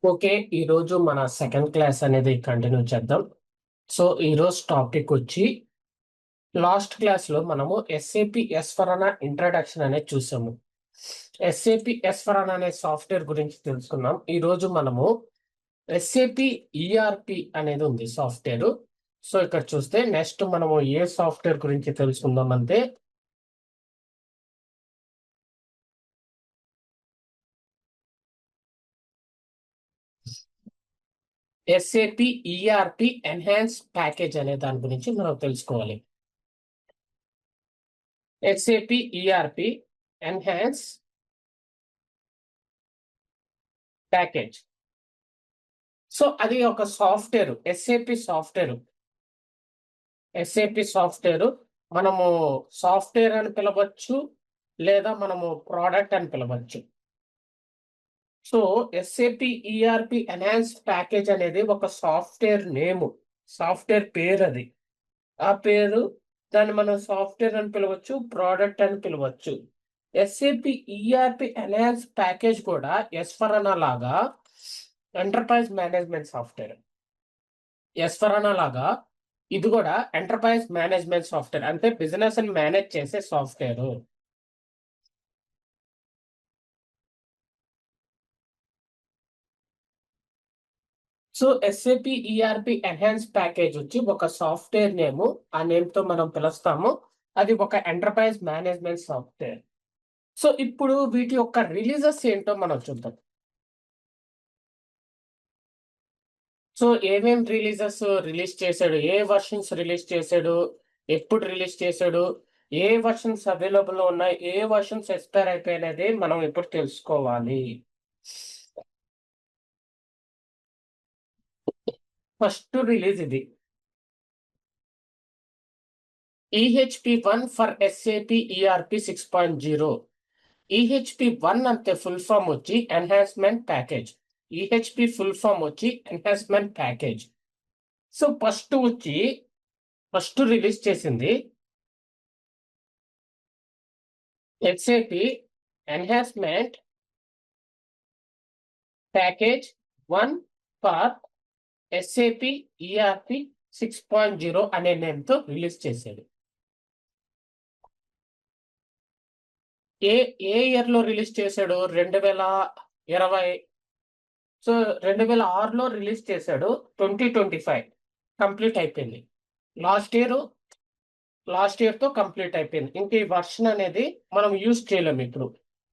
Okay. ఈరోజు మన second class అనేది కంటిన్యూ చేద్దాం. సో, ఈరోజు టాపిక్ వచ్చి లాస్ట్ క్లాస్‌లో మనము ఎస్ఏపీ ఎస్/4HANA ఇంట్రడక్షన్ అనేది చూసాము. ఎస్ఏపీ ఎస్/4HANA అనే సాఫ్ట్‌వేర్ గురించి తెలుసుకున్నాం. ఈరోజు మనము ఎస్ఏపీ ఈఆర్‌పీ అనేది ఉంది సాఫ్ట్‌వేరు. సో, ఇక్కడ చూస్తే నెక్స్ట్ మనము ఏ సాఫ్ట్‌వేర్ గురించి తెలుసుకుందామంటే ఎస్ఏపీ ఈఆర్‌పీ ఎన్హాన్స్ ప్యాకేజ్ అనే దాని గురించి మనం తెలుసుకోవాలి. SAP ERP enhance package. So, అది ఒక సాఫ్ట్‌వేర్. ఎస్ఏపీ సాఫ్ట్‌వేరు మనము సాఫ్ట్‌వేర్ అని పిలవచ్చు. లేదా మనము ప్రొడక్ట్ అని పిలవచ్చు. So, SAP ERP enhanced package అనేది ఒక సాఫ్ట్‌వేర్ నేము. సాఫ్ట్‌వేర్ పేరది. ఆ పేరు దాన్ని మనం సాఫ్ట్‌వేర్ అని పిలవచ్చు. ప్రొడక్ట్ అని పిలవచ్చు. ఎస్ఏపీ ఈఆర్‌పీ ఎన్హాన్స్డ్ ప్యాకేజ్ కూడా ఎస్/4HANA లాగా ఎంటర్‌ప్రైజ్ మేనేజ్‌మెంట్ సాఫ్ట్‌వేర్. ఎస్/4HANA లాగా ఇది గూడా ఎంటర్‌ప్రైజ్ మేనేజ్‌మెంట్ సాఫ్ట్‌వేర్. అంటే బిజినెస్‌ని మేనేజ్ చేసే software. So, SAP ERP enhanced package వచ్చి ఒక సాఫ్ట్‌వేర్ నేము. ఆ నేమ్‌తో మనం పిలుస్తాము. అది ఒక ఎంటర్‌ప్రైజ్ మేనేజ్‌మెంట్ సాఫ్ట్‌వేర్. సో, ఇప్పుడు వీటి యొక్క రిలీజెస్ ఏంటో మనం చూద్దాం. సో, ఏమేం రిలీజ్ చేశాడు? ఏ వెర్షన్స్ రిలీజ్ చేశాడు? ఎప్పుడు రిలీజ్ చేశాడు? ఏ వెర్షన్స్ అవైలబుల్‌లో ఉన్నాయి? ఏ వెర్షన్స్ ఎక్స్‌పైర్ అయిపోయినది మనం ఇప్పుడు తెలుసుకోవాలి. ఫస్ట్ రిలీజ్ ఇది. EHP1 for SAP ERP 6.0. EHP1 అంటే ఫుల్ ఫామ్ వచ్చి enhancement package. EHP full form వచ్చి enhancement package. So, first release చేసింది SAP enhancement package 1 for SAP ERP 6.0 అనే నేమ్‌తో రిలీజ్ చేశాడు. ఏ ఏ ఇయర్‌లో రిలీజ్ చేశాడు? 2020. సో, 2006లో రిలీజ్ చేశాడు. 2025 కంప్లీట్ అయిపోయింది. లాస్ట్ ఇయరు లాస్ట్ ఇయర్‌తో కంప్లీట్ అయిపోయింది. ఇంక ఈ వెర్షన్ అనేది మనం యూజ్ చేయలేము ఇప్పుడు.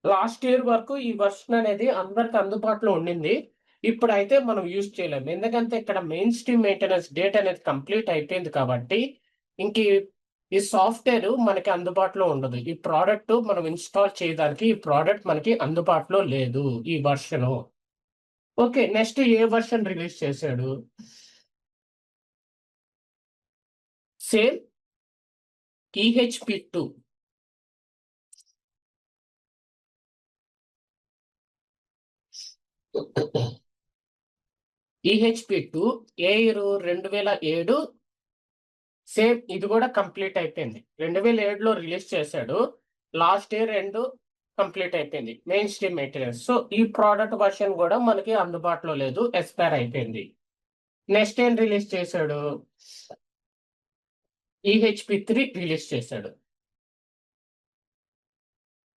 లాస్ట్ ఇయర్ వరకు ఈ వెర్షన్ అనేది అందరికి అందుబాటులో ఉండింది. ఇప్పుడైతే మనం యూజ్ చేయలేము. ఎందుకంటే ఇక్కడ మెయిన్ స్ట్రీమ్ మెయింటెనెన్స్ డేట్ అనేది కంప్లీట్ అయిపోయింది కాబట్టి, ఇంక ఈ సాఫ్ట్‌వేర్ మనకి అందుబాటులో ఉండదు. ఈ ప్రొడక్ట్ మనం ఇన్‌స్టాల్ చేయడానికి ఈ ప్రొడక్ట్ మనకి అందుబాటులో లేదు. ఈ వెర్షను. ఓకే. నెక్స్ట్ ఏ వెర్షన్ రిలీజ్ చేశాడు? Same EHP2. EHP2 ఏ ఇయరు? 2007. సేమ్ ఇది గూడా కంప్లీట్ అయిపోయింది. 2007లో రిలీజ్ చేశాడు. లాస్ట్ ఇయర్ ఎండ్ కంప్లీట్ అయిపోయింది. Main stream maintenance. సో, ఈ ప్రొడక్ట్ వెర్షన్ గూడా మనకి అందుబాటులో లేదు. ఎక్స్‌పైర్ అయిపోయింది. నెక్స్ట్ ఏం రిలీజ్ చేశాడు? EHP3 రిలీజ్ చేశాడు.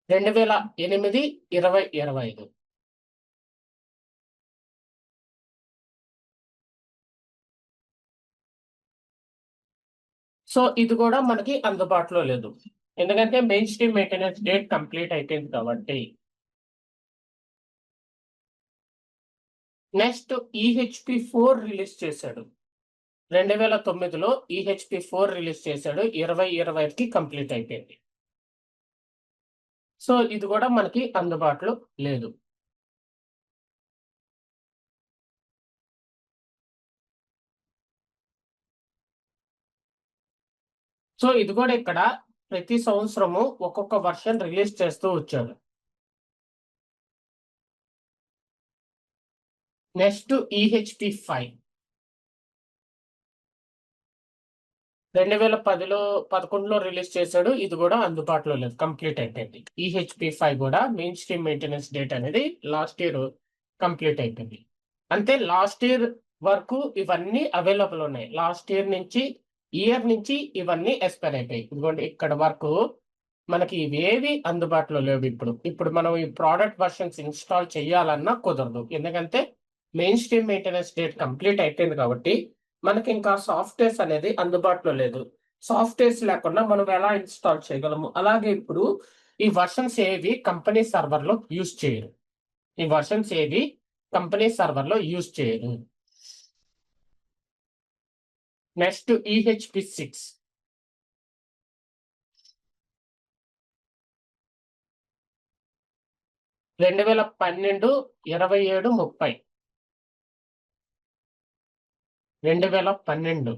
2008, 20, 25. సో, ఇది గూడా మనకి అందుబాటులో లేదు. ఎందుకంటే main stream maintenance date complete అయిపోయింది కాబట్టి. నెక్స్ట్ EHP4 రిలీజ్ చేశాడు. 2009లో EHP4 రిలీజ్ చేశాడు. 2020కి కంప్లీట్ అయిపోయింది. సో, ఇది గూడా మనకి అందుబాటులో లేదు. సో, ఇది గూడా ఇక్కడ ప్రతి సంవత్సరము ఒక్కొక్క వెర్షన్ రిలీజ్ చేస్తూ వచ్చాడు. Next EHP5. 2010లో 11లో రిలీజ్ చేశాడు. ఇది గూడా అందుబాటులో లేదు. కంప్లీట్ అయిపోయింది. EHP5 గూడా మెయిన్ స్ట్రీమ్ మెయింటెనెన్స్ డేట్ అనేది లాస్ట్ ఇయర్ కంప్లీట్ అయిపోయింది. అంటే లాస్ట్ ఇయర్ వరకు ఇవన్నీ అవైలబుల్ ఉన్నాయి. లాస్ట్ ఇయర్ నుంచి ఇవన్నీ ఎక్స్పైర్ అయిపోయి. ఇదిగోండి ఇక్కడ వరకు మనకి ఇవేవి అందుబాటులో లేవు. ఇప్పుడు మనం ఈ ప్రోడక్ట్ వర్షన్స్ ఇన్స్టాల్ చేయాలన్నా కుదరదు. ఎందుకంటే main stream maintenance date complete అయిపోయింది కాబట్టి మనకి ఇంకా సాఫ్ట్వేర్స్ అనేది అందుబాటులో లేదు. సాఫ్ట్వేర్స్ లేకుండా మనం ఎలా ఇన్స్టాల్ చేయగలము? అలాగే ఇప్పుడు ఈ వర్షన్స్ ఏవి కంపెనీ సర్వర్ లో యూజ్ చేయరు. ఈ వర్షన్స్ ఏవి కంపెనీ సర్వర్ లో యూజ్ చేయరు. Next EHP6 2012 27 30 2012.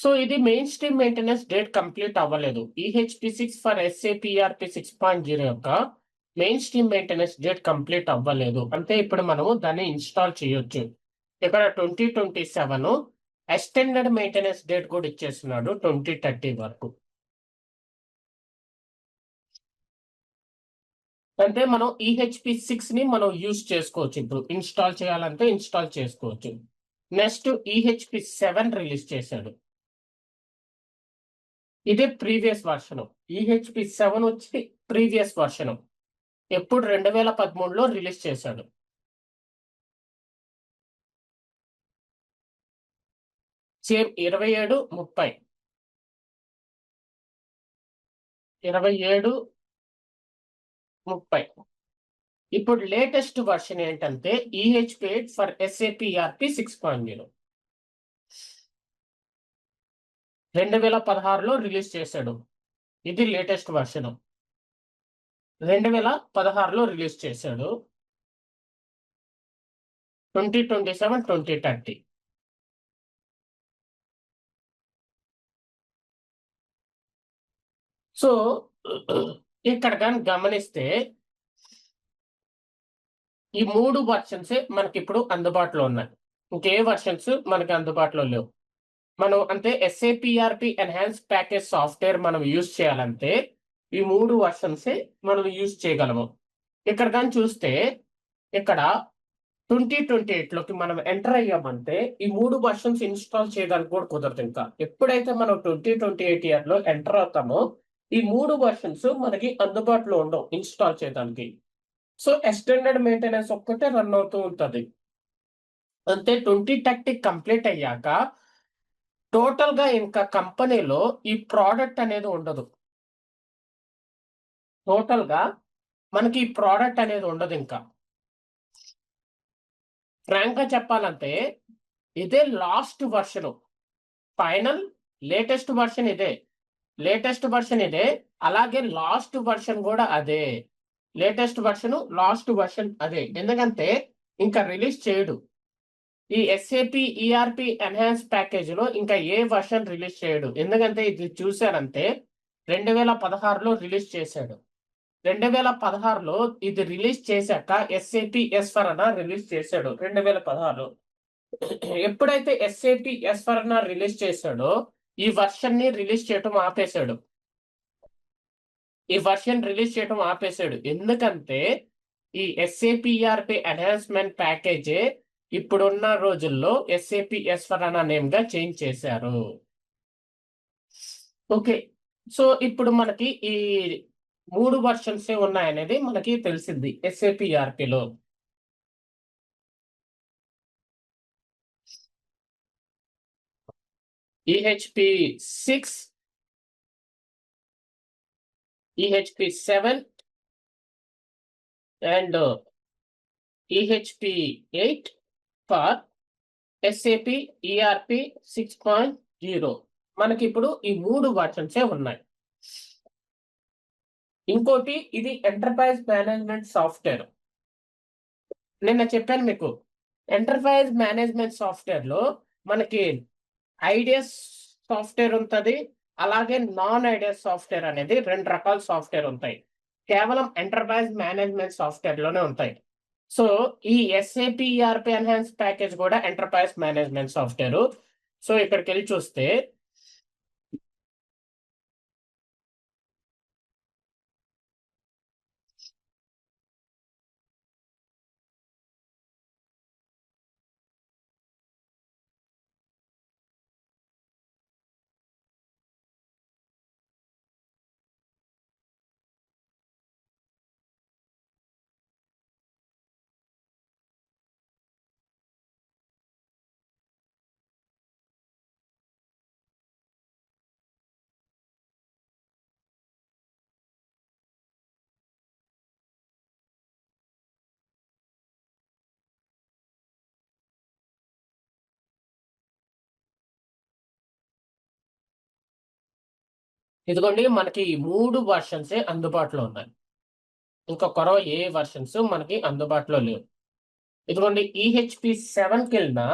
సో ఇది main stream maintenance date complete అవ్వలేదు. EHP6 ఫర్ SAP ERP 6.0 యొక్క main stream maintenance date complete అవ్వలేదు. అంటే ఇప్పుడు మనము దాన్ని ఇన్స్టాల్ చేయొచ్చు. ఇక్కడ 2027 ఎక్స్టెండెడ్ మెయింటెనెన్స్ డేట్ కూడా ఇచ్చేస్తున్నాడు 2030 వరకు. అంటే మనం EHP6 ని మనం యూజ్ చేసుకోవచ్చు. ఇప్పుడు ఇన్స్టాల్ చేయాలంటే ఇన్స్టాల్ చేసుకోవచ్చు. నెక్స్ట్ EHP7 రిలీజ్ చేశాడు. ఇదే ప్రీవియస్ వర్షన్. EHP7 వచ్చి ప్రీవియస్ వర్షన్. ఎప్పుడు 2013లో రిలీజ్ చేశాడు. సేమ్ 27 30 ఇప్పుడు లేటెస్ట్ వర్షన్ ఏంటంటే EHP8 ఫర్ SAP ERP 6.0 2016లో రిలీజ్ చేశాడు. ఇది లేటెస్ట్ వర్షన్. 2016లో రిలీజ్ చేశాడు. 2027 2030. సో ఇక్కడ కానీ గమనిస్తే ఈ 3 వర్షన్సే మనకి ఇప్పుడు అందుబాటులో ఉన్నాయి. ఇంకే వర్షన్స్ మనకి అందుబాటులో లేవు. మనం అంటే SAP ERP enhance package software మనం యూజ్ చేయాలంటే ఈ 3 వర్షన్సే మనం యూజ్ చేయగలము. ఇక్కడ కానీ చూస్తే ఇక్కడ 2028లోకి మనం ఎంటర్ అయ్యామంటే ఈ 3 వర్షన్స్ ఇన్స్టాల్ చేయడానికి కూడా కుదరదు. ఇంకా ఎప్పుడైతే మనం 2028 ఇయర్లో ఎంటర్ అవుతామో ఈ 3 వర్షన్స్ మనకి అందుబాటులో ఉండవు ఇన్స్టాల్ చేయడానికి. సో ఎక్స్టెండెడ్ మెయింటెనెన్స్ ఒక్కటే రన్ అవుతూ ఉంటుంది. అంతే 2030 కంప్లీట్ అయ్యాక టోటల్ గా ఇంకా కంపెనీలో ఈ ప్రోడక్ట్ అనేది ఉండదు. టోటల్ గా మనకి ఈ ప్రోడక్ట్ అనేది ఉండదు. ఇంకా ఫ్రాంక్ గా చెప్పాలంటే ఇదే last version. Final latest version ఇదే. అలాగే లాస్ట్ వర్షన్ కూడా అదే. లేటెస్ట్ వర్షన్ లాస్ట్ వర్షన్ అదే. ఎందుకంటే ఇంకా రిలీజ్ చేయడు. ఈ SAP ERP ఎన్హాన్స్ ప్యాకేజ్ లో ఇంకా ఏ వర్షన్ రిలీజ్ చేయడు. ఎందుకంటే ఇది చూశారంటే 2016లో రిలీజ్ చేశాడు. 2016లో ఇది రిలీజ్ చేశాక SAP S/4HANA రిలీజ్ చేశాడు 2016లో. ఎప్పుడైతే SAP S/4HANA రిలీజ్ చేశాడో ఈ వర్షన్ ని రిలీజ్ చేయటం ఆపేశాడు. ఎందుకంటే ఈ SAP ERP ఎన్హాన్స్మెంట్ ప్యాకేజే ఇప్పుడున్న రోజుల్లో SAP S/4HANA నేమ్ గా చేంజ్ చేశారు. ఓకే. సో ఇప్పుడు మనకి ఈ 3 వర్షన్స్ ఉన్నాయనేది మనకి తెలిసింది SAP ERPలో. EHP6, EHP7 and EHP8 for SAP ERP 6.0. మనకి ఇప్పుడు ఈ 3 వర్షన్సే ఉన్నాయి. ఇంకోటి ఇది ఎంటర్ప్రైజ్ మేనేజ్మెంట్ సాఫ్ట్వేర్. నిన్న చెప్పాను మీకు ఎంటర్ప్రైజ్ మేనేజ్మెంట్ సాఫ్ట్వేర్ లో మనకి ఐడియస్ సాఫ్ట్వేర్ ఉంటుంది, అలాగే నాన్ ఐడియస్ సాఫ్ట్వేర్ అనేది 2 రకాల సాఫ్ట్వేర్ ఉంటాయి. కేవలం ఎంటర్ప్రైజ్ మేనేజ్మెంట్ సాఫ్ట్వేర్ లోనే ఉంటాయి. సో ఈ SAP ERP ఎన్హాన్స్ ప్యాకేజ్ కూడా ఎంటర్ప్రైజ్ మేనేజ్మెంట్ సాఫ్ట్వేర్. సో ఇక్కడికి వెళ్ళి చూస్తే ఇదిగోండి మనకి ఈ 3 వర్షన్సే అందుబాటులో ఉన్నాయి. ఇంకా కొరవ ఏ వర్షన్స్ మనకి అందుబాటులో లేవు. ఇదిగోండి EHP 7 కెళ్ళినా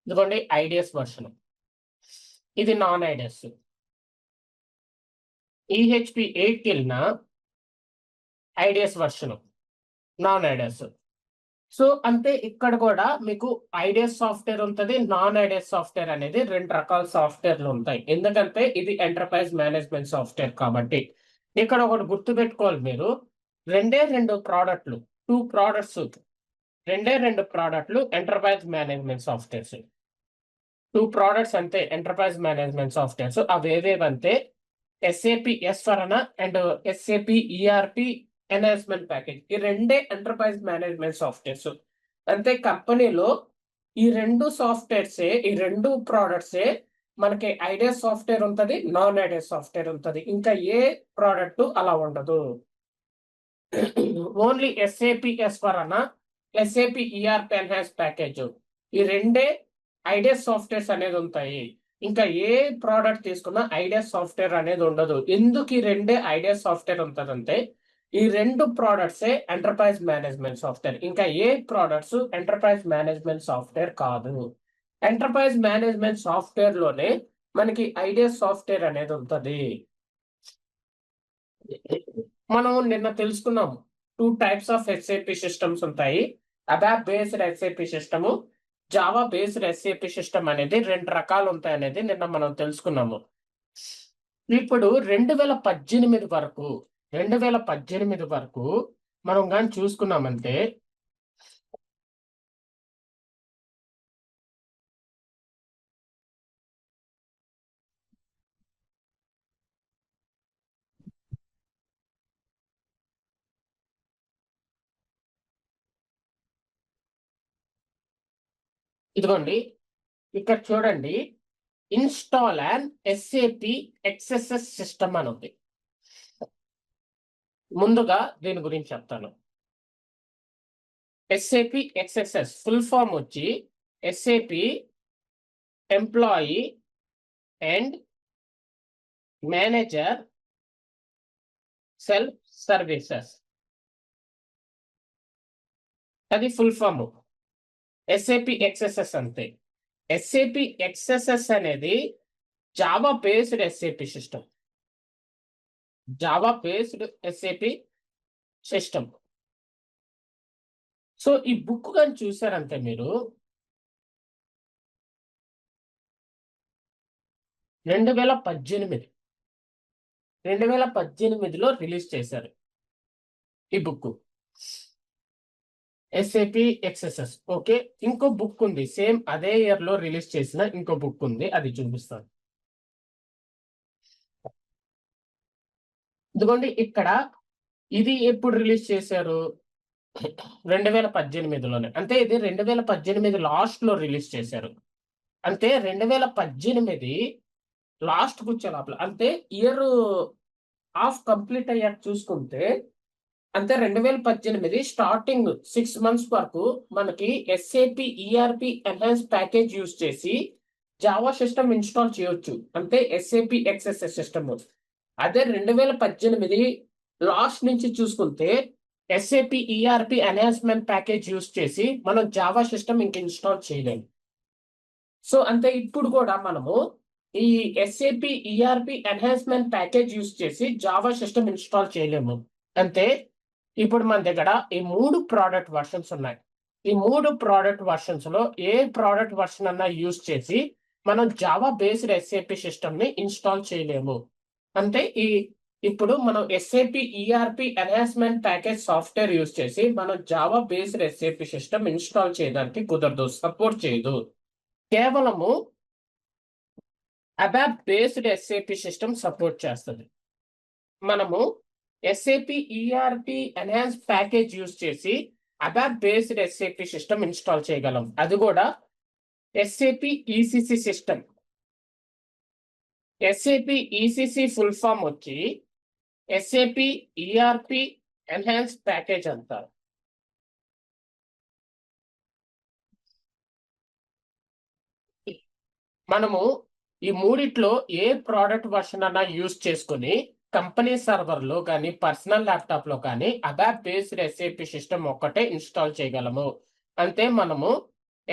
ఇదిగోండి ఐడిఎస్ వర్షన్, ఇది నాన్ ఐడిఎస్. EHP 8 కెళ్ళినా IDS version, non IDS. So అంతే ఇక్కడ కూడా మీకు ఐడిఎస్ సాఫ్ట్వేర్ ఉంటుంది, నాన్ ఐడిఎస్ సాఫ్ట్వేర్ అనేది 2 రకాల సాఫ్ట్వేర్లు ఉంటాయి. ఎందుకంటే ఇది ఎంటర్ప్రైజ్ మేనేజ్మెంట్ సాఫ్ట్వేర్ కాబట్టి. ఇక్కడ ఒకటి గుర్తుపెట్టుకోవాలి మీరు, 2 ప్రోడక్ట్లు, 2 ప్రోడక్ట్స్, 2 ప్రోడక్ట్లు ఎంటర్ప్రైజ్ మేనేజ్మెంట్ సాఫ్ట్వేర్స్. 2 ప్రోడక్ట్స్ అంతే ఎంటర్ప్రైజ్ మేనేజ్మెంట్ సాఫ్ట్వేర్స్. అవి ఏవేవంతే SAP S/4HANA and SAP ERP enhancement package. ఈ 2 ఎంటర్ప్రైజ్ మేనేజ్మెంట్ సాఫ్ట్వేర్స్. అంతే కంపెనీలో ఈ 2 సాఫ్ట్వేర్సే, ఈ 2 ప్రోడక్ట్సే మనకి ఐడిఎస్ సాఫ్ట్వేర్ ఉంటుంది, నాన్ ఐడిఎస్ సాఫ్ట్వేర్ ఉంటుంది. ఇంకా ఏ ప్రోడక్ట్ అలా ఉండదు. Only SAP S/4HANA, SAP ERP enhance package, ఈ 2 ఐడిఎస్ సాఫ్ట్వేర్స్ అనేది ఉంటాయి. ఇంకా ఏ ప్రోడక్ట్ తీసుకున్నా ఐడిఎస్ సాఫ్ట్వేర్ అనేది ఉండదు. ఎందుకు ఈ 2 ఐడిఎస్ సాఫ్ట్వేర్ ఉంటుందంటే ఈ 2 ప్రోడక్ట్సే ఎంటర్ప్రైజ్ మేనేజ్మెంట్ సాఫ్ట్వేర్. ఇంకా ఏ ప్రోడక్ట్స్ ఎంటర్ప్రైజ్ మేనేజ్మెంట్ సాఫ్ట్వేర్ కాదు. ఎంటర్ప్రైజ్ మేనేజ్మెంట్ సాఫ్ట్వేర్ లోనే మనకి ఐడిఎస్ సాఫ్ట్వేర్ అనేది ఉంటుంది. మనం నిన్న తెలుసుకున్నాము 2 టైప్స్ ఆఫ్ SAP సిస్టమ్స్ ఉంటాయి. ABAP based SAP system, Java based SAP system అనేది 2 రకాలు ఉంటాయి అనేది నిన్న మనం తెలుసుకున్నాము. ఇప్పుడు 2018 వరకు మనం కానీ చూసుకున్నామంటే ఇదిగోండి ఇక్కడ చూడండి, install and SAP XSS system అని ఉంది. ముందుగా దీని గురించి చెప్తాను. SAP XSS ఫుల్ ఫామ్ వచ్చి SAP employee and manager self services, అది ఫుల్ ఫామ్. SAP XSS అంతే. SAP XSS అనేది Java based SAP system, Java based SAP system. So ఈ బుక్ కానీ చూసారంటే మీరు 2018లో రిలీజ్ చేశారు ఈ బుక్, SAP XSS. ఓకే, ఇంకో బుక్ ఉంది సేమ్ అదే ఇయర్ లో రిలీజ్ చేసిన ఇంకో బుక్ ఉంది, అది చూపిస్తాను. ఇదిగోండి ఇక్కడ ఇది ఎప్పుడు రిలీజ్ చేశారు, 2018లోనే. అంటే ఇది 2018 లాస్ట్ లో రిలీజ్ చేశారు. అంటే 2018 లాస్ట్ వచ్చే లోపల, అంటే ఇయర్ హాఫ్ కంప్లీట్ అయ్యాక చూసుకుంటే, అంటే 2018 స్టార్టింగ్ 6 months వరకు మనకి SAP ERP enhance package use చేసి జావా సిస్టమ్ ఇన్స్టాల్ చేయొచ్చు, అంటే SAP XSS సిస్టమ్. అదే 2018 లాస్ట్ నుంచి చూసుకుంటే SAP ERP enhancement package use చేసి మనం జావా సిస్టమ్ ఇంక ఇన్స్టాల్ చేయలేము. సో అంటే ఇప్పుడు కూడా మనము ఈ SAP ERP enhancement package use చేసి జావా సిస్టమ్ ఇన్స్టాల్ చేయలేము. అంటే ఇప్పుడు మన దగ్గర ఈ 3 ప్రోడక్ట్ వర్షన్స్ ఉన్నాయి. ఈ 3 ప్రోడక్ట్ వర్షన్స్ లో ఏ ప్రోడక్ట్ వర్షన్ అన్నా యూజ్ చేసి మనం జావా బేస్డ్ SAP సిస్టమ్ ని ఇన్స్టాల్ చేయలేము. అంటే ఇప్పుడు మనం SAP ERP enhancement package software use చేసి మనం Java based SAP system install చేయడానికి కుదరదు, సపోర్ట్ చేయదు. కేవలము ABAP based SAP system support చేస్తుంది. మనము SAP ERP enhance package use చేసి ABAP based SAP system install చేయగలం, అది కూడా SAP ECC system. SAP ECC full form వచ్చి SAP ERP ఎన్హాన్స్ ప్యాకేజ్ అంటారు. మనము ఈ మూడిట్లో ఏ ప్రోడక్ట్ వర్షన్ అన్నా యూజ్ చేసుకుని కంపెనీ సర్వర్ లో కానీ పర్సనల్ ల్యాప్టాప్ లో కానీ అబాప్ బేస్డ్ ఎస్ఏపి సిస్టమ్ ఒక్కటే ఇన్స్టాల్ చేయగలము. అంటే మనము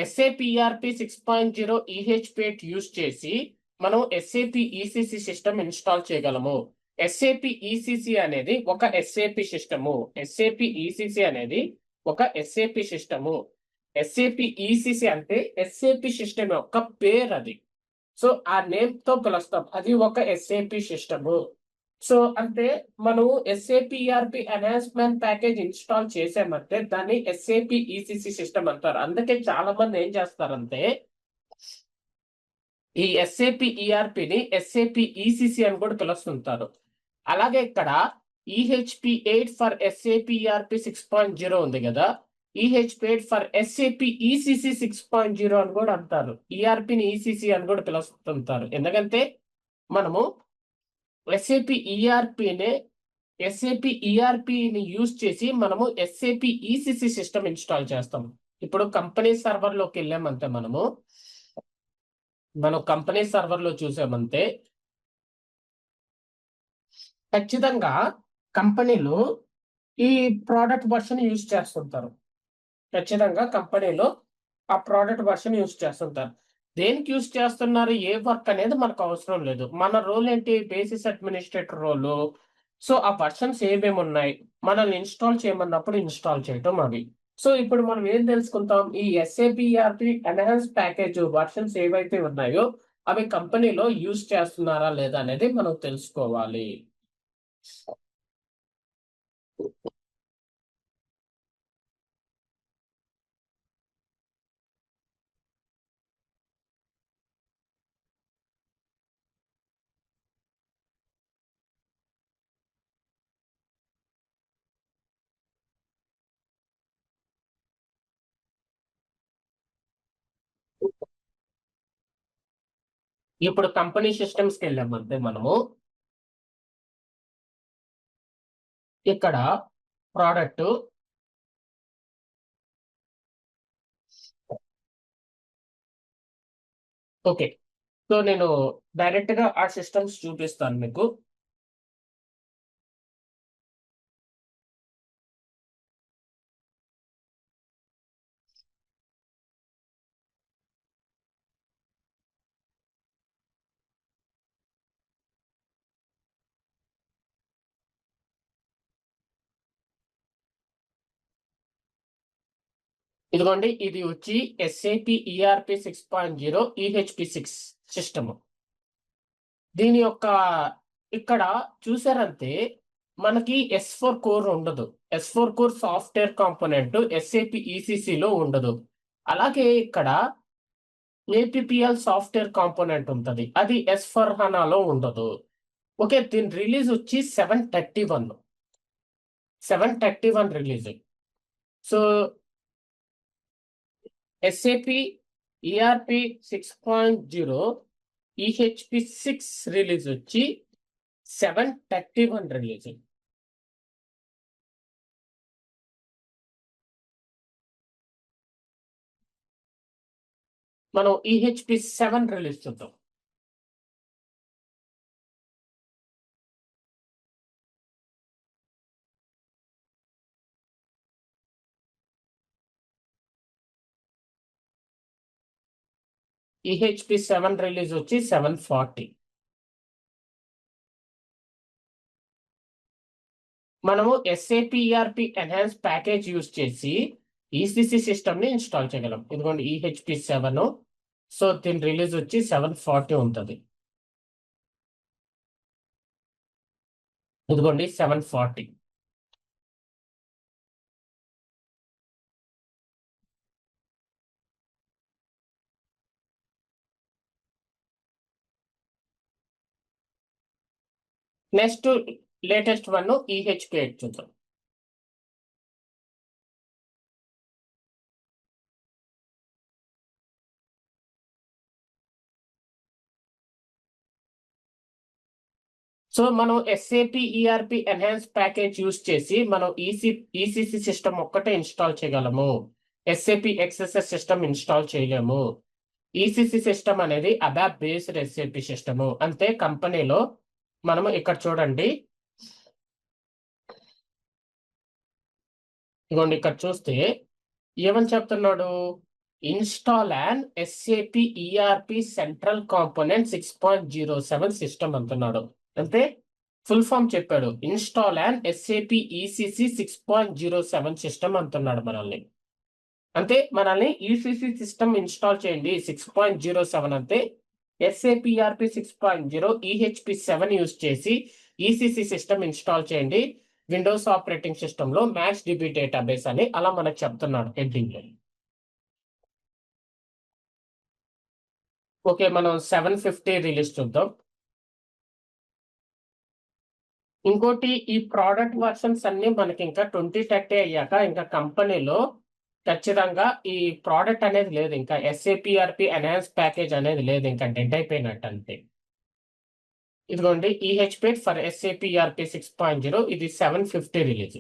ఎస్ఏపి ఈఆర్పి 6.0 ఈహెచ్పి8 యూజ్ చేసి మనం ఎస్ఏపి ఈసిసి సిస్టమ్ ఇన్స్టాల్ చేయగలము. ఎస్ఏపి ఈసిసి అనేది ఒక ఎస్ఏపి సిస్టము. ఎస్ఏపి ఈసిసి అనేది ఒక ఎస్ఏపి సిస్టము. ఎస్ఏపి ఈసిసి అంటే ఎస్ఏపి సిస్టమ్ యొక్క పేరు అది. సో ఆ నేమ్ తో పిలుస్తాం, అది ఒక ఎస్ఏపి సిస్టము. సో అంటే మనం SAP ERP enhancement package install చేసామంటే దాన్ని ఎస్ఏపి ఈసిసి సిస్టమ్ అంటారు. అందుకే చాలా మంది ఏం చేస్తారంటే ఈ ఎస్ఏపి ఈఆర్పిని ఎస్ఏపి ఈసిసి అని కూడా పిలుస్తుంటారు. అలాగే ఇక్కడ ఈహెచ్పి8 ఫర్ ఎస్ఏపి ఈఆర్పి 6.0 ఉంది కదా, ఈహెచ్పి8 ఫర్ ఎస్ఏపి ఈసిసి 6.0 అని కూడా అంటారు. ఈఆర్పిని ఈసిసి అని కూడా పిలుస్తుంటారు. ఎందుకంటే మనము ఎస్ఏపి ఈఆర్పిని యూజ్ చేసి మనము ఎస్ఏపి ఈసిసి సిస్టమ్ ఇన్స్టాల్ చేస్తాం. ఇప్పుడు కంపెనీ సర్వర్ లోకి వెళ్ళామంటే మనం కంపెనీ సర్వర్ లో చూసామంటే ఖచ్చితంగా కంపెనీలో ఈ ప్రోడక్ట్ వర్షన్ యూజ్ చేస్తుంటారు. ఖచ్చితంగా కంపెనీలో ఆ ప్రోడక్ట్ వర్షన్ యూజ్ చేస్తుంటారు. దేనికి యూజ్ చేస్తున్నారు, ఏ వర్క్ అనేది మనకు అవసరం లేదు. మన రోల్ ఏంటి, బేసిస్ అడ్మినిస్ట్రేటర్ రోల్. సో ఆ వర్షన్స్ ఏమేమి ఉన్నాయి, మనల్ని ఇన్స్టాల్ చేయమన్నప్పుడు ఇన్స్టాల్ చేయటం అవి. సో ఇప్పుడు మనం ఏం తెలుసుకుంటాం, ఈ SAP ERP enhance package versions ఏవైతే ఉన్నాయో అవి కంపెనీలో యూజ్ చేస్తున్నారా లేదా అనేది మనం తెలుసుకోవాలి. ఇప్పుడు కంపెనీ సిస్టమ్స్ కి వెళ్ళామంటే మనము ఇక్కడ ప్రోడక్ట్ ఓకే. సో నేను డైరెక్ట్ గా ఆ సిస్టమ్స్ చూపిస్తాను మీకు. ఇదిగోండి, ఇది వచ్చి ఎస్ఏపి ఈఆర్పి 6.0 ఈహెచ్పి6 సిస్టమ్. దీని యొక్క ఇక్కడ చూసారంటే మనకి S4 కోర్ ఉండదు. S4 core software component SAP ఈసిసిలో ఉండదు. అలాగే ఇక్కడ ఏపీపీఎల్ సాఫ్ట్వేర్ కాంపోనెంట్ ఉంటుంది, అది S4HANAలో ఉండదు. ఓకే, దీని రిలీజ్ వచ్చి 731 రిలీజ్. సో ఎస్ఏపి ఈఆర్పి 6.0 ఈహెచ్పి6 రిలీజ్ వచ్చి 731 రిలీజ్. మనం ఈహెచ్పి7 రిలీజ్ చూద్దాం. ఈహెచ్పి7 రిలీజ్ వచ్చి 740. మనము SAP ERP enhance package use చేసి ఈసిసి సిస్టమ్ ని ఇన్స్టాల్ చేయగలం. ఇదిగోండి ఈహెచ్పి7. సో దీని రిలీజ్ వచ్చి 740 ఉంటుంది. ఇదిగోండి 740. నెక్స్ట్ లేటెస్ట్ వన్ ఈహెచ్పి8 చూద్దాం. సో మనం SAP ERP enhance package use చేసి మనం ఈసిసి సిస్టమ్ ఒక్కటే ఇన్స్టాల్ చేయగలము. ఎస్ఏపి ఎక్స్ఎస్ఎస్ సిస్టమ్ ఇన్స్టాల్ చేయలేము. ఈసీసీ సిస్టమ్ అనేది అబాప్ బేస్డ్ ఎస్ఏపి సిస్టమ్. అంతే కంపెనీలో మనము ఇక్కడ చూడండి, ఇదిగోండి ఇక్కడ చూస్తే ఏమని చెప్తున్నాడు, install and SAP ERP central component 6.07 system అంటున్నాడు. అంటే ఫుల్ ఫామ్ చెప్పాడు, install and SAP ECC 6.07 system అంటున్నాడు మనల్ని. అంటే మనల్ని ఈసీసీ సిస్టమ్ ఇన్స్టాల్ చేయండి 6.07 అంటే ఎస్ఏపి ఈఆర్పి 6.0 ఈహెచ్పి 7 యూజ్ చేసి ఈసీసీ సిస్టమ్ ఇన్స్టాల్ చేయండి విండోస్ ఆపరేటింగ్ సిస్టమ్ లో మ్యాక్స్ డిబి డేటాబేస్ అని అలా మనకు చెప్తున్నాడు హెడ్డింగ్ లో. ఓకే, మనం 750 రిలీజ్ చూద్దాం. ఇంకోటి, ఈ ప్రోడక్ట్ వర్షన్స్ అన్ని మనకి ఇంకా 2030 అయ్యాక ఇంకా కంపెనీలో ఖచ్చితంగా ఈ ప్రోడక్ట్ అనేది లేదు, ఇంకా ఎస్ఏపిఆర్పి ఎన్హాన్స్ ప్యాకేజ్ అనేది లేదు, ఇంకా డెడ్ అయిపోయినట్టు అంతే. ఇదిగోండి ఈహెచ్పి ఫర్ ఎస్ఏపిఆర్పి 6.0, ఇది 750 రిలీజ్.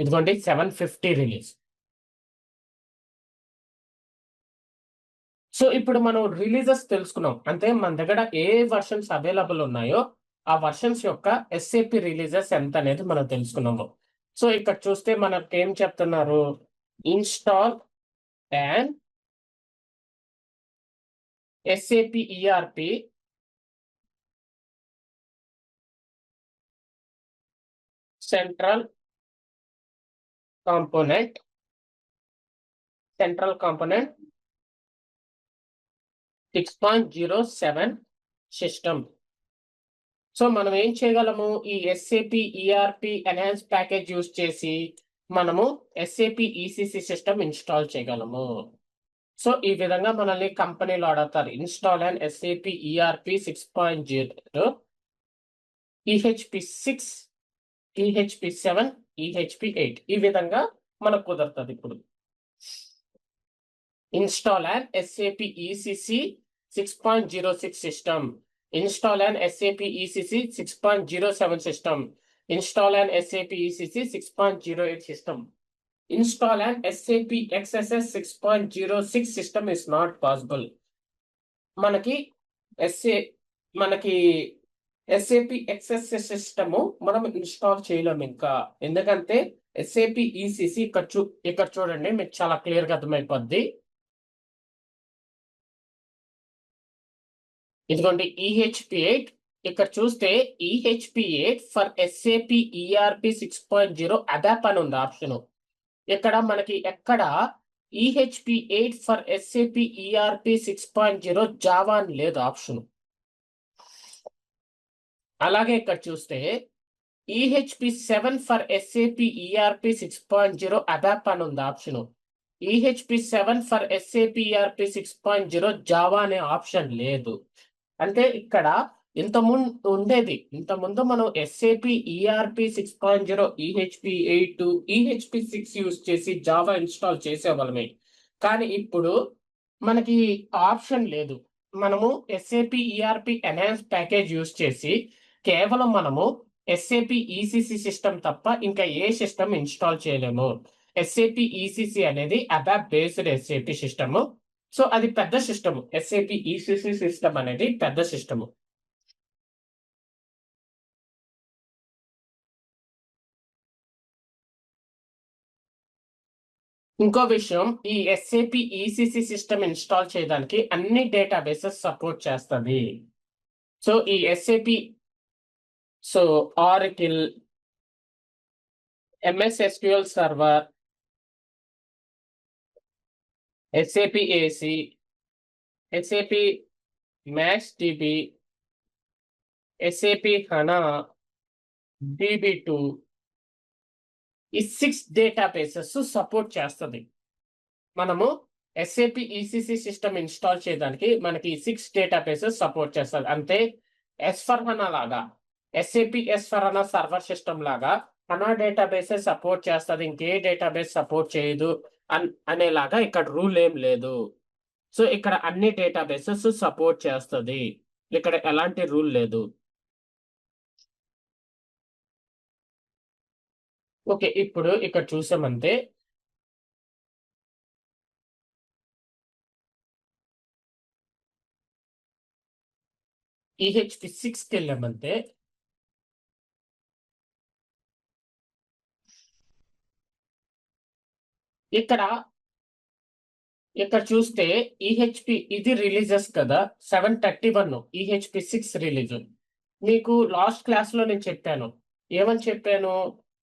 ఇదిగోండి 750 రిలీజ్. సో ఇప్పుడు మనం రిలీజెస్ తెలుసుకున్నాం, అంటే మన దగ్గర ఏ వర్షన్స్ అవైలబుల్ ఉన్నాయో ఆ వర్షన్స్ యొక్క ఎస్ఏపి రిలీజెస్ ఎంత అనేది మనం తెలుసుకున్నాము. సో ఇక్కడ చూస్తే మనకి ఏం చెప్తున్నారు, install and SAP ERP central component 6.07 system. So మనం ఏం చేయగలము, ఈ SAP ERP enhance package use చేసి మనము ఎస్ఏపి ఈసీసీ సిస్టమ్ ఇన్స్టాల్ చేయగలము. సో ఈ విధంగా మనల్ని కంపెనీలో అడుగుతారు, install and SAP ERP 6.0 EHP 6 EHP 7 EHP 8, ఈ విధంగా మనకు కుదురుతుంది. ఇప్పుడు install and SAP ECC 6.06 system, install and SAP ECC 6.07 system, install and SAP ECC 6.08 system. Install an SAP XSS 6.06 system is not possible. మనకి SAP XSS సిస్టమ్ మనం install చేయలేము ఇంకా, ఎందుకంటే SAP ECC ఇక్కడ చూడండి మీకు చాలా క్లియర్ గా అర్థమైపోద్ది. ఇదిగోండి EHP8, ఇక్కడ చూస్తే EHP8 ఫర్ SAP ERP 6.0 అడాప్ అని ఉంది ఆప్షన్. ఇక్కడ మనకి ఎక్కడ EHP8 for SAP ERP 6.0 Java అని లేదు ఆప్షన్. అలాగే ఇక్కడ చూస్తే EHP7 ఫర్ SAP ERP 6.0 అడాప్ అని ఉంది option. EHP7 for SAP ERP 6.0 Java అనే ఆప్షన్ లేదు. అంటే ఇక్కడ ఇంతకుముందు మనం SAP ERP 6.0 EHP8 EHP6 use చేసి జావా ఇన్స్టాల్ చేసేవాళ్ళమే, కానీ ఇప్పుడు మనకి ఆప్షన్ లేదు. మనము SAP ERP enhance package use చేసి కేవలం మనము SAP ECC సిస్టమ్ తప్ప ఇంకా ఏ సిస్టమ్ ఇన్స్టాల్ చేయలేము. SAP ECC అనేది అబాప్ బేస్డ్ SAP సిస్టమ్. సో అది పెద్ద సిస్టమ్, SAP ECC సిస్టమ్ అనేది పెద్ద సిస్టమ్. ఇంకో విషయం, ఈ SAP ECC సిస్టమ్ ఇన్స్టాల్ చేయడానికి అన్ని డేటాబేసెస్ సపోర్ట్ చేస్తుంది. సో ఈ SAP Oracle, MS SQL server, SAP AC, SAP MaxDB, SAP HANA, DB2, ఈ 6 డేటాబేసెస్ సపోర్ట్ చేస్తుంది. మనము SAP ECC సిస్టమ్ ఇన్స్టాల్ చేయడానికి మనకి 6 డేటాబేసెస్ సపోర్ట్ చేస్తుంది. అంటే S/4HANA లాగా, SAP S/4HANA సర్వర్ సిస్టమ్ లాగా HANA డేటాబేసెస్ సపోర్ట్ చేస్తుంది, ఇంకే డేటాబేస్ సపోర్ట్ చేయదు అనేలాగా ఇక్కడ రూల్ ఏం లేదు. సో ఇక్కడ అన్ని డేటాబేసెస్ సపోర్ట్ చేస్తుంది, ఇక్కడ ఎలాంటి రూల్ లేదు. ఓకే, ఇప్పుడు ఇక్కడ చూసామంటే EHP6కి వెళ్ళామంటే ఇక్కడ చూస్తే EHP ఇది రిలీజెస్ కదా 731 EHP6 రిలీజ్. మీకు లాస్ట్ క్లాస్ లో నేను చెప్పాను, ఏమని చెప్పాను?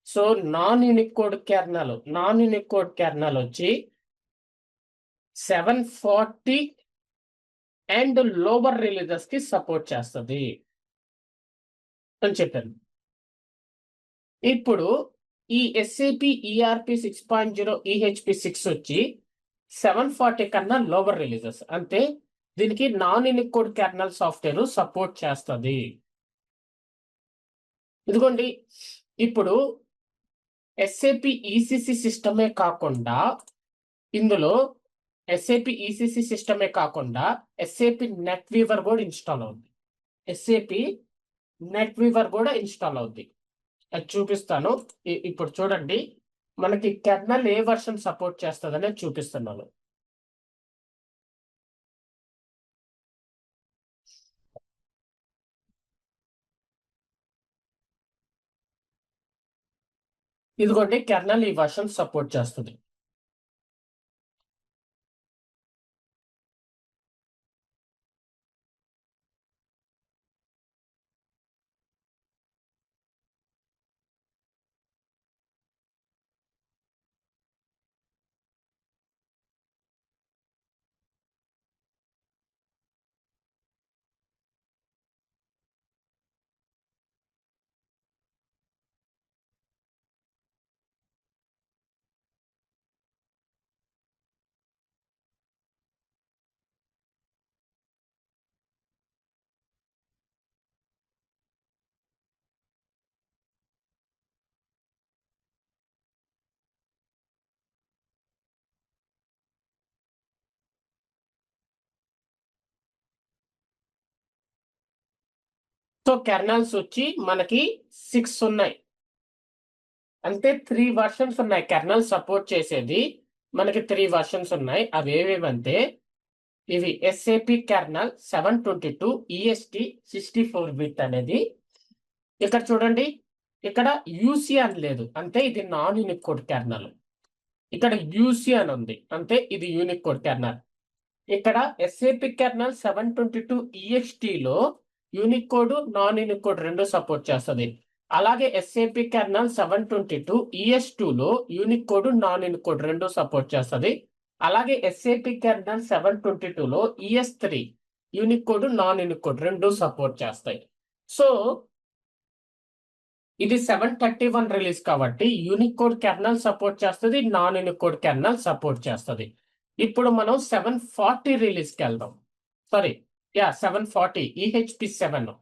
సో నాన్ యూనికోడ్ కెర్నల్ వచ్చి 740 అండ్ లోవర్ రిలీజెస్ కి సపోర్ట్ చేస్తుంది అని చెప్పాను. ఇప్పుడు ఈ SAP ERP 6.0 EHP6 వచ్చి 740 కన్నా లోవర్ రిలీజెస్, అంటే దీనికి non Unicode kernel software support చేస్తుంది. ఇదిగోండి, ఇప్పుడు SAP ECC సిస్టమే కాకుండా ఇందులో SAP ECC సిస్టమే కాకుండా SAP NetWeaver కూడా ఇన్స్టాల్ అవుతుంది. SAP NetWeaver కూడా ఇన్స్టాల్ అవుద్ది. అది చూపిస్తాను. ఇప్పుడు చూడండి, మనకి కెర్నల్ ఏ వర్షన్ సపోర్ట్ చేస్తుందనే చూపిస్తున్నాను. ఇదిగోండి, కెర్నల్ ఈ వర్షన్ సపోర్ట్ చేస్తుంది. సో కెర్నల్స్ వచ్చి మనకి 6 ఉన్నాయి, అంటే 3 వర్షన్స్ ఉన్నాయి. కెర్నల్ సపోర్ట్ చేసేది మనకి 3 వర్షన్స్ ఉన్నాయి. అవి ఏవేవంటే ఇవి SAP కెర్నల్ 722 EST 64 బిట్ అనేది. ఇక్కడ చూడండి, ఇక్కడ UC అని లేదు, అంటే ఇది నాన్ యూనికోడ్ కెర్నల్. ఇక్కడ UC అని ఉంది, అంటే ఇది యూనికోడ్ కెర్నల్. ఇక్కడ SAP కెర్నల్ 722 EXT లో యూనికోడ్ నాన్ యూనికోడ్ రెండు సపోర్ట్ చేస్తుంది. అలాగే SAP కెర్నల్ 722 ES2 లో యూనికోడ్ నాన్ యూనికోడ్ రెండు సపోర్ట్ చేస్తుంది. అలాగే SAP కెర్నల్ 722 లో ES3 యూనికోడ్ నాన్ యూనికోడ్ రెండు సపోర్ట్ చేస్తాయి. సో ఇది 731 రిలీజ్ కాబట్టి యూనికోడ్ కెర్నల్ సపోర్ట్ చేస్తుంది, నాన్ యూనికోడ్ కెర్నల్ సపోర్ట్ చేస్తుంది. ఇప్పుడు మనం 740 రిలీజ్కి వెళ్దాం. Sorry, 740 EHP7.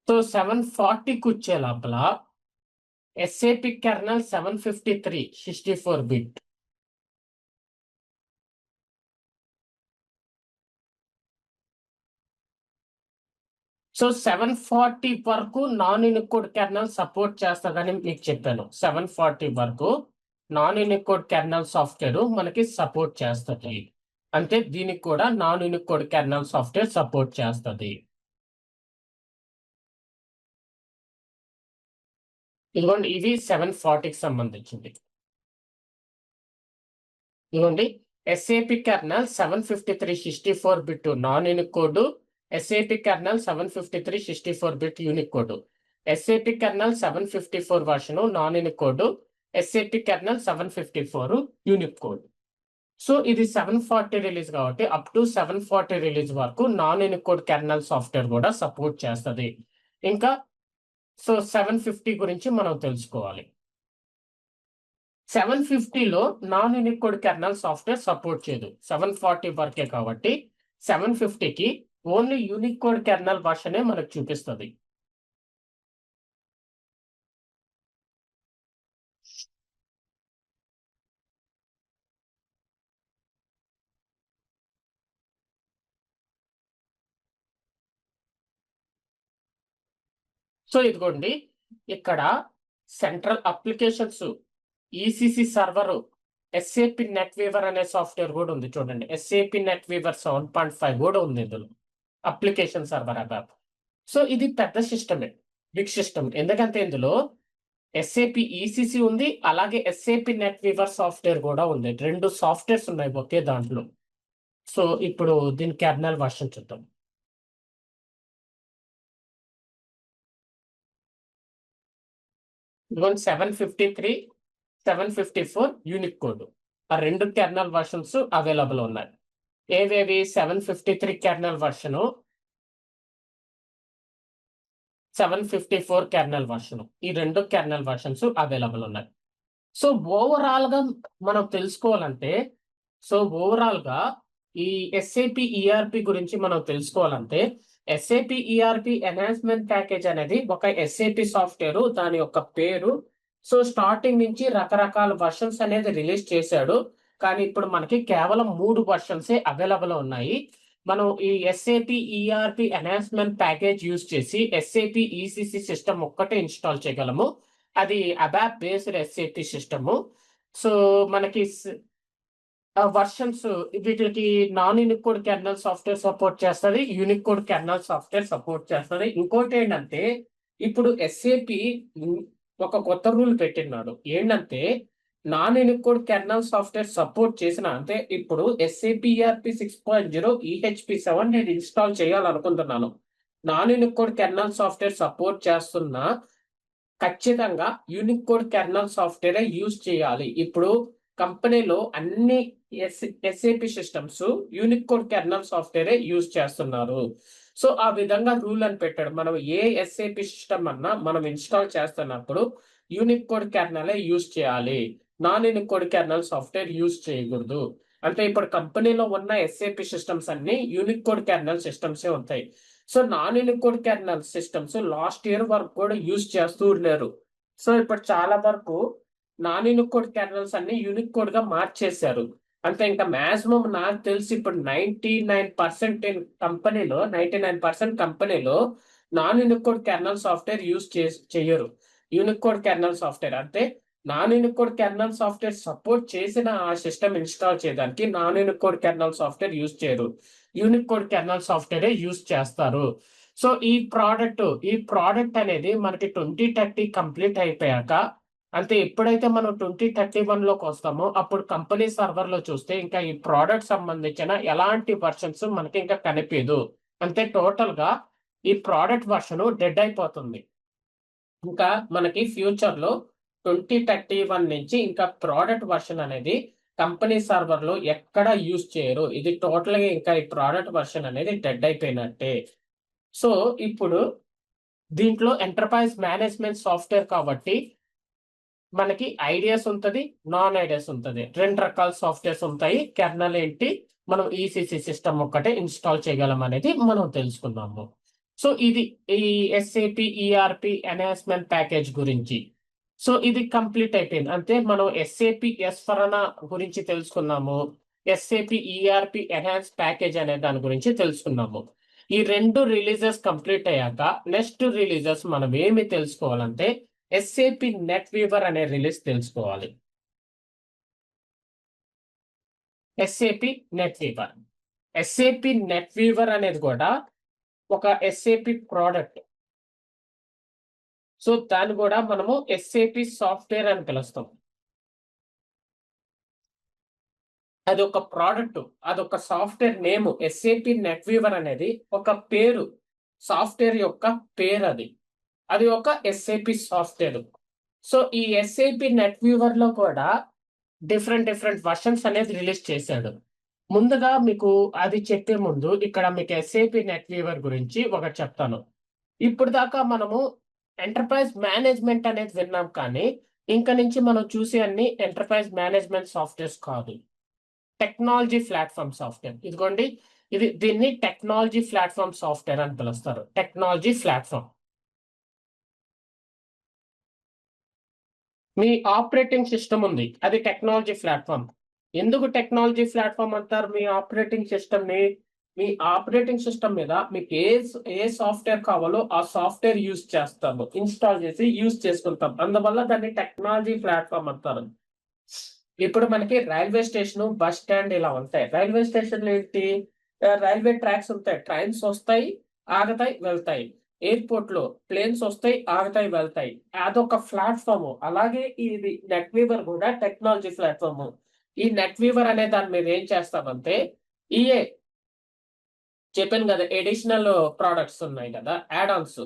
సో 740కి వచ్చే లోపల SAP కెర్నల్ 753 64 బిట్. సో 740 వరకు నాన్ యూనికోడ్ కెర్నల్ సపోర్ట్ చేస్తుందని మీకు చెప్పాను. 740 వరకు నాన్ యూనికోడ్ కెర్నల్ సాఫ్ట్వేర్ మనకి సపోర్ట్ చేస్తుంది, అంటే దీనికి కూడా non Unicode kernel software support చేస్తుంది. ఇదిగోండి, ఇది 740కి సంబంధించింది. ఇదిగోండి, SAP kernel 753 64 bit non Unicode, SAP kernel 753 64 bit Unicode, SAP kernel 754 version non Unicode, SAP kernel 754 Unicode. So ఇది 740 రిలీజ్ కాబట్టి అప్ టు 740 రిలీజ్ వరకు నాన్ యూనికోడ్ కెర్నల్ సాఫ్ట్వేర్ కూడా support చేస్తుంది. ఇంకా సో 750 గురించి మనం తెలుసుకోవాలి. 750లో non Unicode kernel software support చేయదు, 740 వరకే కాబట్టి 750కి ఓన్లీ యూనికోడ్ కెర్నల్ వర్షనే మనకు చూపిస్తుంది. సో ఇదిగోండి, ఇక్కడ central applications, ECC server, SAP NetWeaver అనే సాఫ్ట్వేర్ కూడా ఉంది చూడండి. ఎస్ఏపి నెట్ వీవర్ 7.5 కూడా ఉంది ఇందులో, అప్లికేషన్ సర్వర్ యాప్. సో ఇది పెద్ద సిస్టమే, బిగ్ సిస్టమ్. ఎందుకంటే ఇందులో ఎస్ఏపి ఈసీసీ ఉంది, అలాగే ఎస్ఏపి నెట్ వీవర్ సాఫ్ట్వేర్ కూడా ఉంది. 2 సాఫ్ట్వేర్స్ ఉన్నాయి ఒకే దాంట్లో. సో ఇప్పుడు దీని కెర్నల్ వర్షన్ చూద్దాం. ఇదిగోండి 753, 754 యూనిక్ కోడ్. ఆ 2 కెర్నల్ వర్షన్స్ అవైలబుల్ ఉన్నాయి. ఏవేవి? 753 కెర్నల్ వర్షను, 754 కెర్నల్ వర్షన్. ఈ 2 కెర్నల్ వర్షన్స్ అవైలబుల్ ఉన్నాయి. సో ఓవరాల్ గా మనం తెలుసుకోవాలంటే, ఈ ఎస్ఏపి ఈఆర్పి గురించి మనం తెలుసుకోవాలంటే, ఎస్ఏపి ఈఆర్పి ఎన్హాన్స్మెంట్ ప్యాకేజ్ అనేది ఒక ఎస్ఏపి సాఫ్ట్వేర్, దాని యొక్క పేరు. సో స్టార్టింగ్ నుంచి రకరకాల వర్షన్స్ అనేది రిలీజ్ చేశాడు, కానీ ఇప్పుడు మనకి కేవలం 3 వర్షన్సే అవైలబుల్ ఉన్నాయి. మనం ఈ SAP ERP enhancement package use చేసి ఎస్ఏపి ఈసీసీ సిస్టమ్ ఒక్కటే ఇన్స్టాల్ చేయగలము. అది అబాప్ బేస్డ్ ఎస్ఏపి సిస్టము. సో మనకి వర్షన్స్ వీటికి non Unicode kernel software support చేస్తుంది, యూనికోడ్ కెర్నల్ సాఫ్ట్వేర్ సపోర్ట్ చేస్తుంది. ఇంకోటి ఏంటంటే, ఇప్పుడు ఎస్ఏపి ఒక కొత్త రూల్ పెట్టినాడు. ఏంటంటే, non Unicode kernel software support చేసిన, అంటే ఇప్పుడు ఎస్ఏపి ఈఆర్పి 6.0 EHP7 నేను ఇన్స్టాల్ చేయాలనుకుంటున్నాను. Non Unicode kernel software support చేస్తున్నా ఖచ్చితంగా యూనికోడ్ కెర్నల్ సాఫ్ట్వేర్ యూజ్ చేయాలి. ఇప్పుడు కంపెనీలో అన్ని SAP systems Unicode kernel software use చేస్తున్నారు. సో ఆ విధంగా రూల్ అని పెట్టాడు. మనం ఏ ఎస్ఏపి సిస్టమ్ అన్నా మనం ఇన్స్టాల్ చేస్తున్నప్పుడు యూనికోడ్ కెర్నల్ యూజ్ చేయాలి, non Unicode kernel software use చేయకూడదు. అంటే ఇప్పుడు కంపెనీలో ఉన్న ఎస్ఏపి సిస్టమ్స్ అన్ని యూనికోడ్ కెర్నల్ సిస్టమ్సే ఉంటాయి. So non Unicode kernel systems last year వరకు కూడా యూజ్ చేస్తూ ఉన్నారు. సో ఇప్పుడు చాలా వరకు నాన్ యూనికోడ్ కెర్నల్స్ అన్ని యూనికోడ్ గా మార్చేశారు. అంటే ఇంకా మాక్సిమం నాకు తెలిసి ఇప్పుడు 99% కంపెనీలో non Unicode kernel software use చేయరు. యూనికోడ్ కెర్నల్ సాఫ్ట్వేర్ అంటే non Unicode kernel software support చేసిన ఆ సిస్టమ్ ఇన్స్టాల్ చేయడానికి non Unicode kernel software use చేయరు, యూనికోడ్ కెర్నల్ సాఫ్ట్వేర్ యూజ్ చేస్తారు. సో ఈ ప్రోడక్ట్ అనేది మనకి 2030 కంప్లీట్ అయిపోయాక, అంటే ఎప్పుడైతే మనం 2031 లోకి వస్తామో అప్పుడు కంపెనీ సర్వర్ లో చూస్తే ఇంకా ఈ ప్రోడక్ట్ సంబంధించిన ఎలాంటి వర్షన్స్ మనకి ఇంకా కనిపించదు. అంటే టోటల్ గా ఈ ప్రోడక్ట్ వర్షన్ డెడ్ అయిపోతుంది. ఇంకా మనకి ఫ్యూచర్ లో 2031 నుంచి ఇంకా ప్రోడక్ట్ వర్షన్ అనేది కంపెనీ సర్వర్ లో ఎక్కడ యూజ్ చేయరు. ఇది టోటల్ గా ఇంకా ఈ ప్రోడక్ట్ వర్షన్ అనేది డెడ్ అయిపోయినట్టే. సో ఇప్పుడు దీంట్లో ఎంటర్ప్రైజ్ మేనేజ్మెంట్ సాఫ్ట్వేర్ కాబట్టి మనకి ఐడియాస్ ఉంటుంది, నాన్ ఐడియాస్ ఉంటుంది. 2 రకాల సాఫ్ట్వేర్స్ ఉంటాయి. కెర్నల్ ఏంటి, మనం ఈసీసీ సిస్టమ్ ఒక్కటే ఇన్స్టాల్ చేయగలం అనేది మనం తెలుసుకున్నాము. సో ఇది ఈ ఎస్ఏపి ఈఆర్పి ఎన్హాన్స్మెంట్ ప్యాకేజ్ గురించి. సో ఇది కంప్లీట్ అయిపోయింది. అంటే మనం ఎస్ఏపి ఎస్ఫరనా గురించి తెలుసుకున్నాము, ఎస్ఏపి ఈఆర్పి ఎన్హాన్స్ ప్యాకేజ్ అనే దాని గురించి తెలుసుకున్నాము. ఈ 2 రిలీజెస్ కంప్లీట్ అయ్యాక నెక్స్ట్ రిలీజెస్ మనం ఏమి తెలుసుకోవాలంటే ఎస్ఏపి నెట్ వీవర్ అనే రిలీజ్ తెలుసుకోవాలి. ఎస్ఏపి నెట్ వీవర్ అనేది కూడా ఒక ఎస్ఏపి ప్రోడక్ట్. సో దాన్ని కూడా మనము ఎస్ఏపి సాఫ్ట్వేర్ అని పిలుస్తాం. అదొక ప్రోడక్ట్, అదొక software name. SAP NetWeaver అనేది ఒక పేరు, సాఫ్ట్వేర్ యొక్క పేరు. అది ఒక ఎస్ఏపి సాఫ్ట్వేర్. సో ఈ ఎస్ఏపి నెట్ వ్యూవర్ లో కూడా డిఫరెంట్ వర్షన్స్ అనేది రిలీజ్ చేశాడు. ముందుగా మీకు అది చెప్పే ముందు ఇక్కడ మీకు ఎస్ఏపి నెట్ వ్యూవర్ గురించి ఒకటి చెప్తాను. ఇప్పుడు దాకా మనము ఎంటర్ప్రైజ్ మేనేజ్మెంట్ అనేది విన్నాం, కానీ ఇంకా నుంచి మనం చూసే అన్ని ఎంటర్ప్రైజ్ మేనేజ్మెంట్ సాఫ్ట్వేర్స్ కాదు, టెక్నాలజీ ప్లాట్ఫామ్ సాఫ్ట్వేర్. ఇదిగోండి దీన్ని టెక్నాలజీ ప్లాట్ఫామ్ సాఫ్ట్వేర్ అని పిలుస్తారు. Technology platform. మీ ఆపరేటింగ్ సిస్టమ్ ఉంది, అది టెక్నాలజీ ప్లాట్ఫామ్. ఎందుకు టెక్నాలజీ ప్లాట్ఫామ్ అంటారు మీ ఆపరేటింగ్ సిస్టమ్ ని? మీ ఆపరేటింగ్ సిస్టమ్ మీద మీకు ఏ సాఫ్ట్వేర్ కావాలో ఆ సాఫ్ట్వేర్ యూజ్ చేస్తాము, ఇన్స్టాల్ చేసి యూజ్ చేసుకుంటాం. అందువల్ల దాన్ని టెక్నాలజీ ప్లాట్ఫామ్ అంటారు. ఇప్పుడు మనకి రైల్వే స్టేషన్, బస్ స్టాండ్ ఇలా ఉంటాయి. రైల్వే స్టేషన్ ఏంటి? రైల్వే ట్రాక్స్ ఉంటాయి, ట్రైన్స్ వస్తాయి, ఆగతాయి, వెళ్తాయి. ఎయిర్పోర్ట్ లో ప్లేన్స్ వస్తాయి, ఆగతాయి, వెళ్తాయి. అదొక ప్లాట్ఫామ్. అలాగే ఇది నెట్ వీవర్ కూడా టెక్నాలజీ ప్లాట్ఫామ్. ఈ నెట్ వీవర్ అనే దాన్ని మీరు ఏం చేస్తామంటే, ఈఏ చెప్పాను కదా, ఎడిషనల్ ప్రోడక్ట్స్ ఉన్నాయి కదా, యాడ్ ఆన్స్,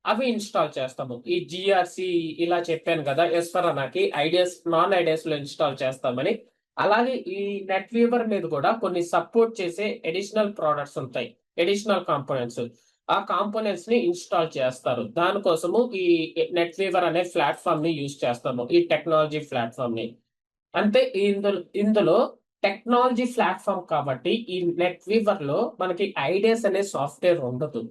అవి ఇన్స్టాల్ చేస్తాము. ఈ జిఆర్సి ఇలా చెప్పాను కదా, ఎస్ఫరానాకి ఐడియాస్, నాన్ ఐడియాస్ లో ఇన్స్టాల్ చేస్తామని. అలాగే ఈ నెట్ వీవర్ మీద కూడా కొన్ని సపోర్ట్ చేసే ఎడిషనల్ ప్రోడక్ట్స్ ఉంటాయి, ఎడిషనల్ కాంపోనెంట్స్. ఆ కాంపోనెంట్స్ ని ఇన్స్టాల్ చేస్తారు. దానికోసము ఈ నెట్ వీవర్ అనే ప్లాట్ఫామ్ ని యూజ్ చేస్తాము, ఈ టెక్నాలజీ ప్లాట్ఫామ్ ని. అంటే ఇందులో టెక్నాలజీ ప్లాట్ఫామ్ కాబట్టి ఈ నెట్ వీవర్ లో మనకి ఐడియాస్ అనే సాఫ్ట్వేర్ ఉండదు.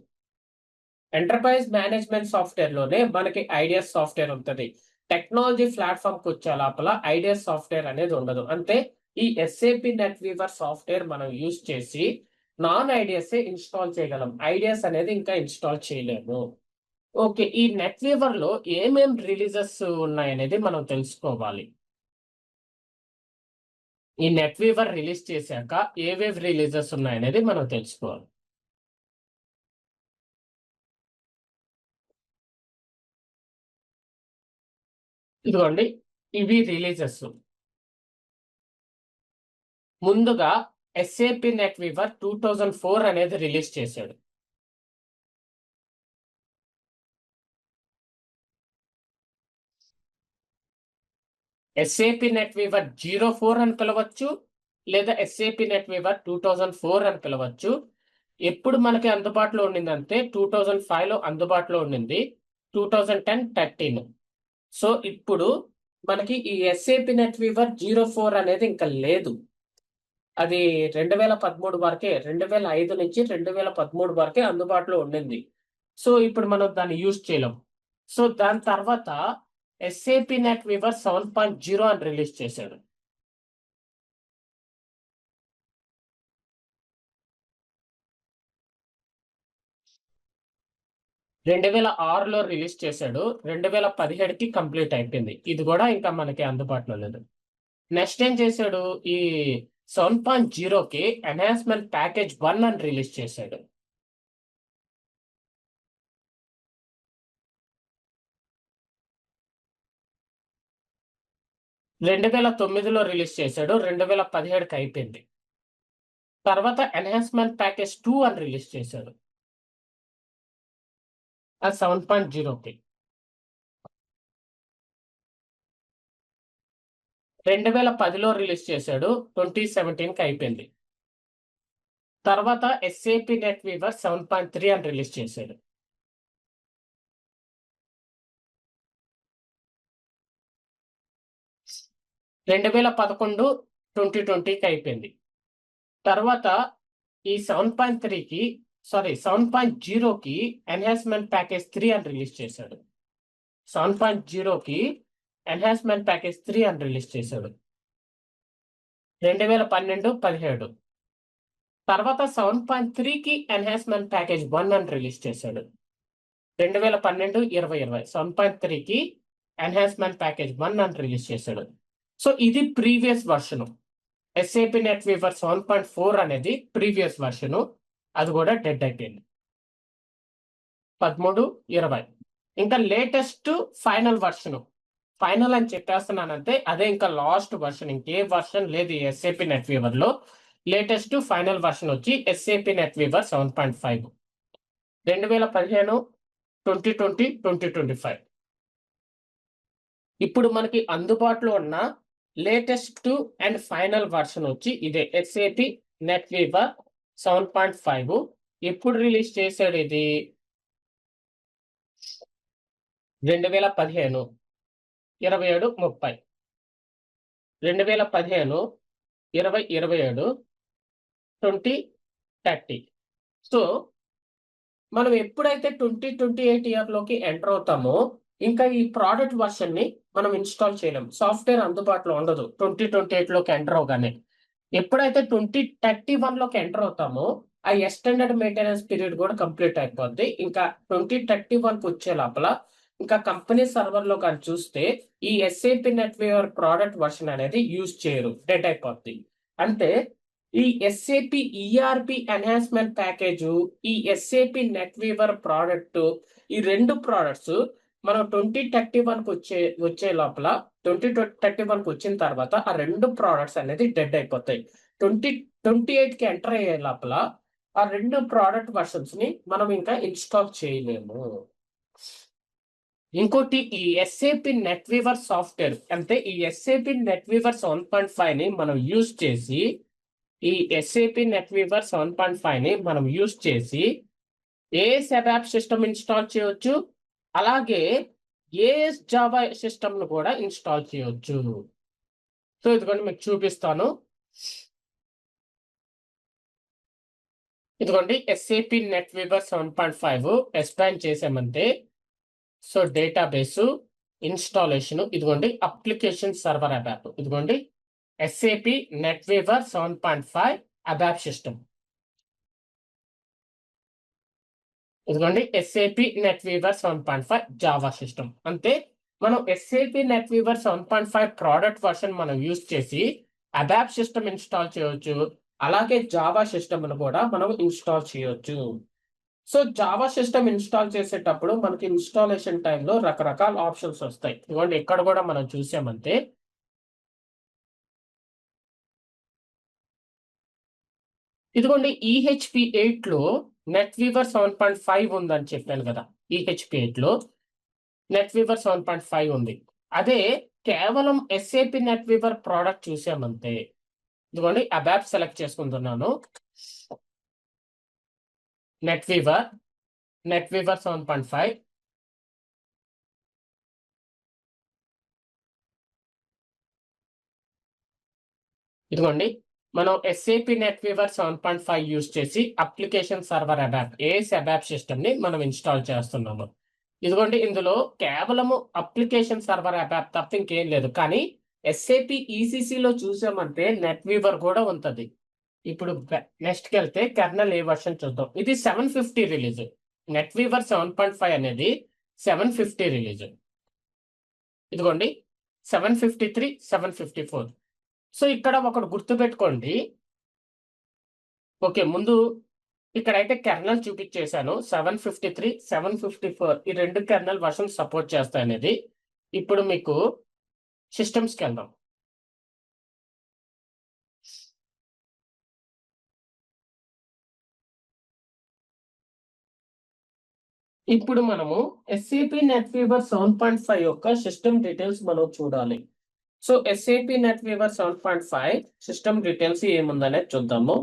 ఎంటర్ప్రైజ్ మేనేజ్మెంట్ సాఫ్ట్వేర్ లోనే మనకి ఐడియాస్ సాఫ్ట్వేర్ ఉంటుంది. టెక్నాలజీ ప్లాట్ఫామ్ కు వచ్చే లోపల ఐడియాస్ సాఫ్ట్వేర్ అనేది ఉండదు. అంటే ఈ ఎస్ఏపి నెట్ వీవర్ సాఫ్ట్వేర్ మనం యూజ్ చేసి నాన్ ఐడియాస్ ఇన్స్టాల్ చేయగలం, ఐడియాస్ అనేది ఇంకా ఇన్స్టాల్ చేయలేము. ఓకే, ఈ నెట్ వీవర్ లో ఏమేం రిలీజెస్ ఉన్నాయనేది మనం తెలుసుకోవాలి. ఈ నెట్ వీవర్ రిలీజ్ చేశాక ఏవేవి రిలీజెస్ ఉన్నాయనేది మనం తెలుసుకోవాలి. ఇదిగోండి, ఇవి రిలీజెస్. ముందుగా ఎస్ఏపి నెట్ వీవర్ 2004 అనేది రిలీజ్ చేశాడు. ఎస్ఏపి నెట్ వీవర్ 04 అని పిలవచ్చు, లేదా ఎస్ఏపి నెట్ వీవర్ 2004 అని పిలవచ్చు. ఎప్పుడు మనకి అందుబాటులో ఉండిందంటే 2005 లో అందుబాటులో ఉండింది, 2010, 13. సో ఇప్పుడు మనకి ఈ ఎస్ఏపి నెట్ వీవర్ 04 అనేది ఇంకా లేదు. అది 2013 వరకే, 2005 నుంచి 2013 వరకే అందుబాటులో ఉండింది. సో ఇప్పుడు మనం దాన్ని యూజ్ చేయలేం. సో దాని తర్వాత ఎస్ఏపి నెట్ వీవర్ 7.0 అని రిలీజ్ చేశాడు. రెండు వేల 6లో రిలీజ్ చేశాడు, 2017కి కంప్లీట్ అయిపోయింది. ఇది కూడా ఇంకా మనకి అందుబాటులో లేదు. నెక్స్ట్ ఏం చేశాడు, ఈ 7.0కి ఎన్హాన్స్మెంట్ ప్యాకేజ్ 1 అని రిలీజ్ చేశాడు. రెండు వేల 9లో రిలీజ్ చేశాడు, 2017కి అయిపోయింది. తర్వాత ఎన్హాన్స్మెంట్ ప్యాకేజ్ 2 అని రిలీజ్ చేశాడు, అది 7.0కి. 2010లో రిలీజ్ చేశాడు, 2017కి అయిపోయింది. తర్వాత ఎస్ఏపి నెట్ వీవర్ 7.3 అని రిలీజ్ చేశాడు. రెండు వేల 2020కి అయిపోయింది. తర్వాత ఈ 7.3కి 7.0కి ఎన్హాన్స్మెంట్ ప్యాకేజ్ 3 అని రిలీజ్ చేశాడు. 7.0కి ఎన్హాన్స్మెంట్ ప్యాకేజ్ 3 అని రిలీజ్ చేశాడు 2012-17. తర్వాత 7.3కి ఎన్హాన్స్మెంట్ ప్యాకేజ్ 1 అని రిలీజ్ చేశాడు 2012-2020. 7.3కి ఎన్హాన్స్మెంట్ ప్యాకేజ్ 1 అని రిలీజ్ చేశాడు. సో ఇది previous version. SAP NetWeaver 7.4 అనేది ప్రీవియస్ వర్షన్, అది కూడా డెడ్ అయిపోయింది 13-20. ఇంకా లేటెస్ట్ ఫైనల్ వర్షన్, ఫైనల్ అని చెప్పేస్తున్నానంటే అదే ఇంకా లాస్ట్ వర్షన్, ఇంకే వర్షన్ లేదు ఎస్ఏపి నెట్ వీవర్ లో. లేటెస్ట్ ఫైనల్ వర్షన్ వచ్చి ఎస్ఏపి నెట్ వీవర్ 7.5, 2015, 2020, 2025. ఇప్పుడు మనకి అందుబాటులో ఉన్న లేటెస్ట్ అండ్ ఫైనల్ వర్షన్ వచ్చి ఇదే ఎస్ఏపి నెట్ వీవర్ 7.5. ఎప్పుడు రిలీజ్ చేశాడు ఇది? 2015, 27, 30. 2015, 20, 27, 30. సో మనం ఎప్పుడైతే 2028 ఇయర్లోకి ఎంటర్ అవుతామో ఇంకా ఈ ప్రోడక్ట్ వర్షన్ ని మనం ఇన్స్టాల్ చేయలేం. సాఫ్ట్వేర్ అందుబాటులో ఉండదు 2028లోకి ఎంటర్ అవగానే. ఎప్పుడైతే 2031లోకి ఎంటర్ అవుతామో ఆ ఎక్స్టెండెడ్ మెయింటెనెన్స్ పీరియడ్ కూడా కంప్లీట్ అయిపోద్ది. ఇంకా 2031కి వచ్చే లోపల ఇంకా కంపెనీ సర్వర్ లో కానీ చూస్తే ఈ ఎస్ఏపి నెట్వేవర్ ప్రోడక్ట్ వర్షన్ అనేది యూజ్ చేయరు, డెడ్ అయిపోద్ది. అంటే ఈ ఎస్ఏపి ఈఆర్పి ఎన్హాన్స్మెంట్ ప్యాకేజ్, ఈ ఎస్ఏపి నెట్వీవర్ ప్రోడక్ట్, ఈ రెండు ప్రోడక్ట్స్ మనం 2031కి వచ్చే లోపల 2031కి వచ్చిన తర్వాత ఆ రెండు ప్రోడక్ట్స్ అనేది డెడ్ అయిపోతాయి. 2028కి ఎంటర్ అయ్యే లోపల ఆ రెండు ప్రోడక్ట్ వర్షన్స్ ని మనం ఇంకా ఇన్స్టాల్ చేయలేము. ఇంకోటి ఈ ఎస్ఏపి నెట్వీవర్ సాఫ్ట్వేర్ అంటే ఈ ఎస్ఏపి నెట్వీవర్ 7.5 ని మనం యూజ్ చేసి ఈ ఎస్ఏపి నెట్వీవర్ 7.5 ని మనం యూజ్ చేసి ఏఎస్ అబాప్ సిస్టమ్ ఇన్స్టాల్ చేయవచ్చు, అలాగే ఏఎస్ జావా సిస్టమ్ ను కూడా ఇన్స్టాల్ చేయవచ్చు. సో ఇదిగోండి మీకు చూపిస్తాను. ఇదిగోండి ఎస్ఏపి నెట్వీవర్ 7.5 ఎక్స్పాండ్ చేసామంటే సో డేటాబేస్ ఇన్స్టాలేషన్, ఇదిగోండి అప్లికేషన్ సర్వర్ అబాప్, ఇదిగోండి ఎస్ఏపి నెట్వీవర్ 7.5 అబాప్ సిస్టమ్, ఇదిగోండి ఎస్ఏపి నెట్వీవర్ 7.5 జావా సిస్టమ్. అంటే మనం ఎస్ఏపి నెట్వీవర్ 7.5 ప్రోడక్ట్ వర్షన్ మనం యూజ్ చేసి అబాప్ సిస్టమ్ ఇన్స్టాల్ చేయవచ్చు, అలాగే జావా సిస్టమ్ కూడా మనం ఇన్స్టాల్ చేయవచ్చు. సో జావా సిస్టమ్ ఇన్స్టాల్ చేసేటప్పుడు మనకి ఇన్స్టాలేషన్ టైంలో రకరకాల ఆప్షన్స్ వస్తాయి. ఇదిగోండి ఇక్కడ కూడా మనం చూసామంటే ఇదిగోండి ఈహెచ్పి 8 లో నెట్వీవర్ 7.5 ఉందని చెప్పాను కదా. ఈహెచ్పి 8 లో నెట్వీవర్ 7.5 ఉంది. అదే కేవలం ఎస్ఏపి నెట్వీవర్ ప్రోడక్ట్ చూసామంటే ఇదిగోండి అబాప్ సెలెక్ట్ చేసుకుంటున్నాను. నెట్వీవర్ 7.5, ఇదిగోండి మనం ఎస్ఏపి నెట్వీవర్ 7.5 యూజ్ చేసి అప్లికేషన్ సర్వర్ అబాప్ ఏఎస్ అబాప్ సిస్టమ్ ని మనం ఇన్స్టాల్ చేస్తున్నాము. ఇదిగోండి ఇందులో కేవలము అప్లికేషన్ సర్వర్ అబాప్ తప్ప ఇంకేం లేదు. కానీ ఎస్ఏపి ఈసీసీలో చూసామంటే నెట్వీవర్ కూడా ఉంటుంది. ఇప్పుడు నెక్స్ట్కి వెళ్తే కెర్నల్ ఏ వర్షన్ చూద్దాం. ఇది 750 రిలీజ్. నెట్వీవర్ 7.5 అనేది 750 రిలీజ్. ఇదిగోండి 753, 754. సో ఇక్కడ ఒకటి గుర్తుపెట్టుకోండి. ఓకే, ముందు ఇక్కడైతే కెర్నల్ చూపించేశాను. 753, 754 ఈ రెండు కెర్నల్ వర్షన్ సపోర్ట్ చేస్తాయి అనేది. ఇప్పుడు మీకు సిస్టమ్స్కి వెళ్దాం. ఇప్పుడు మనము ఎస్ఏపి నెట్వీవర్ 7.5 యొక్క సిస్టమ్ డీటెయిల్స్ మనం చూడాలి. సో ఎస్ఏపి నెట్వీవర్ 7.5 సిస్టమ్ డీటెయిల్స్ ఏముందనేది చూద్దాము.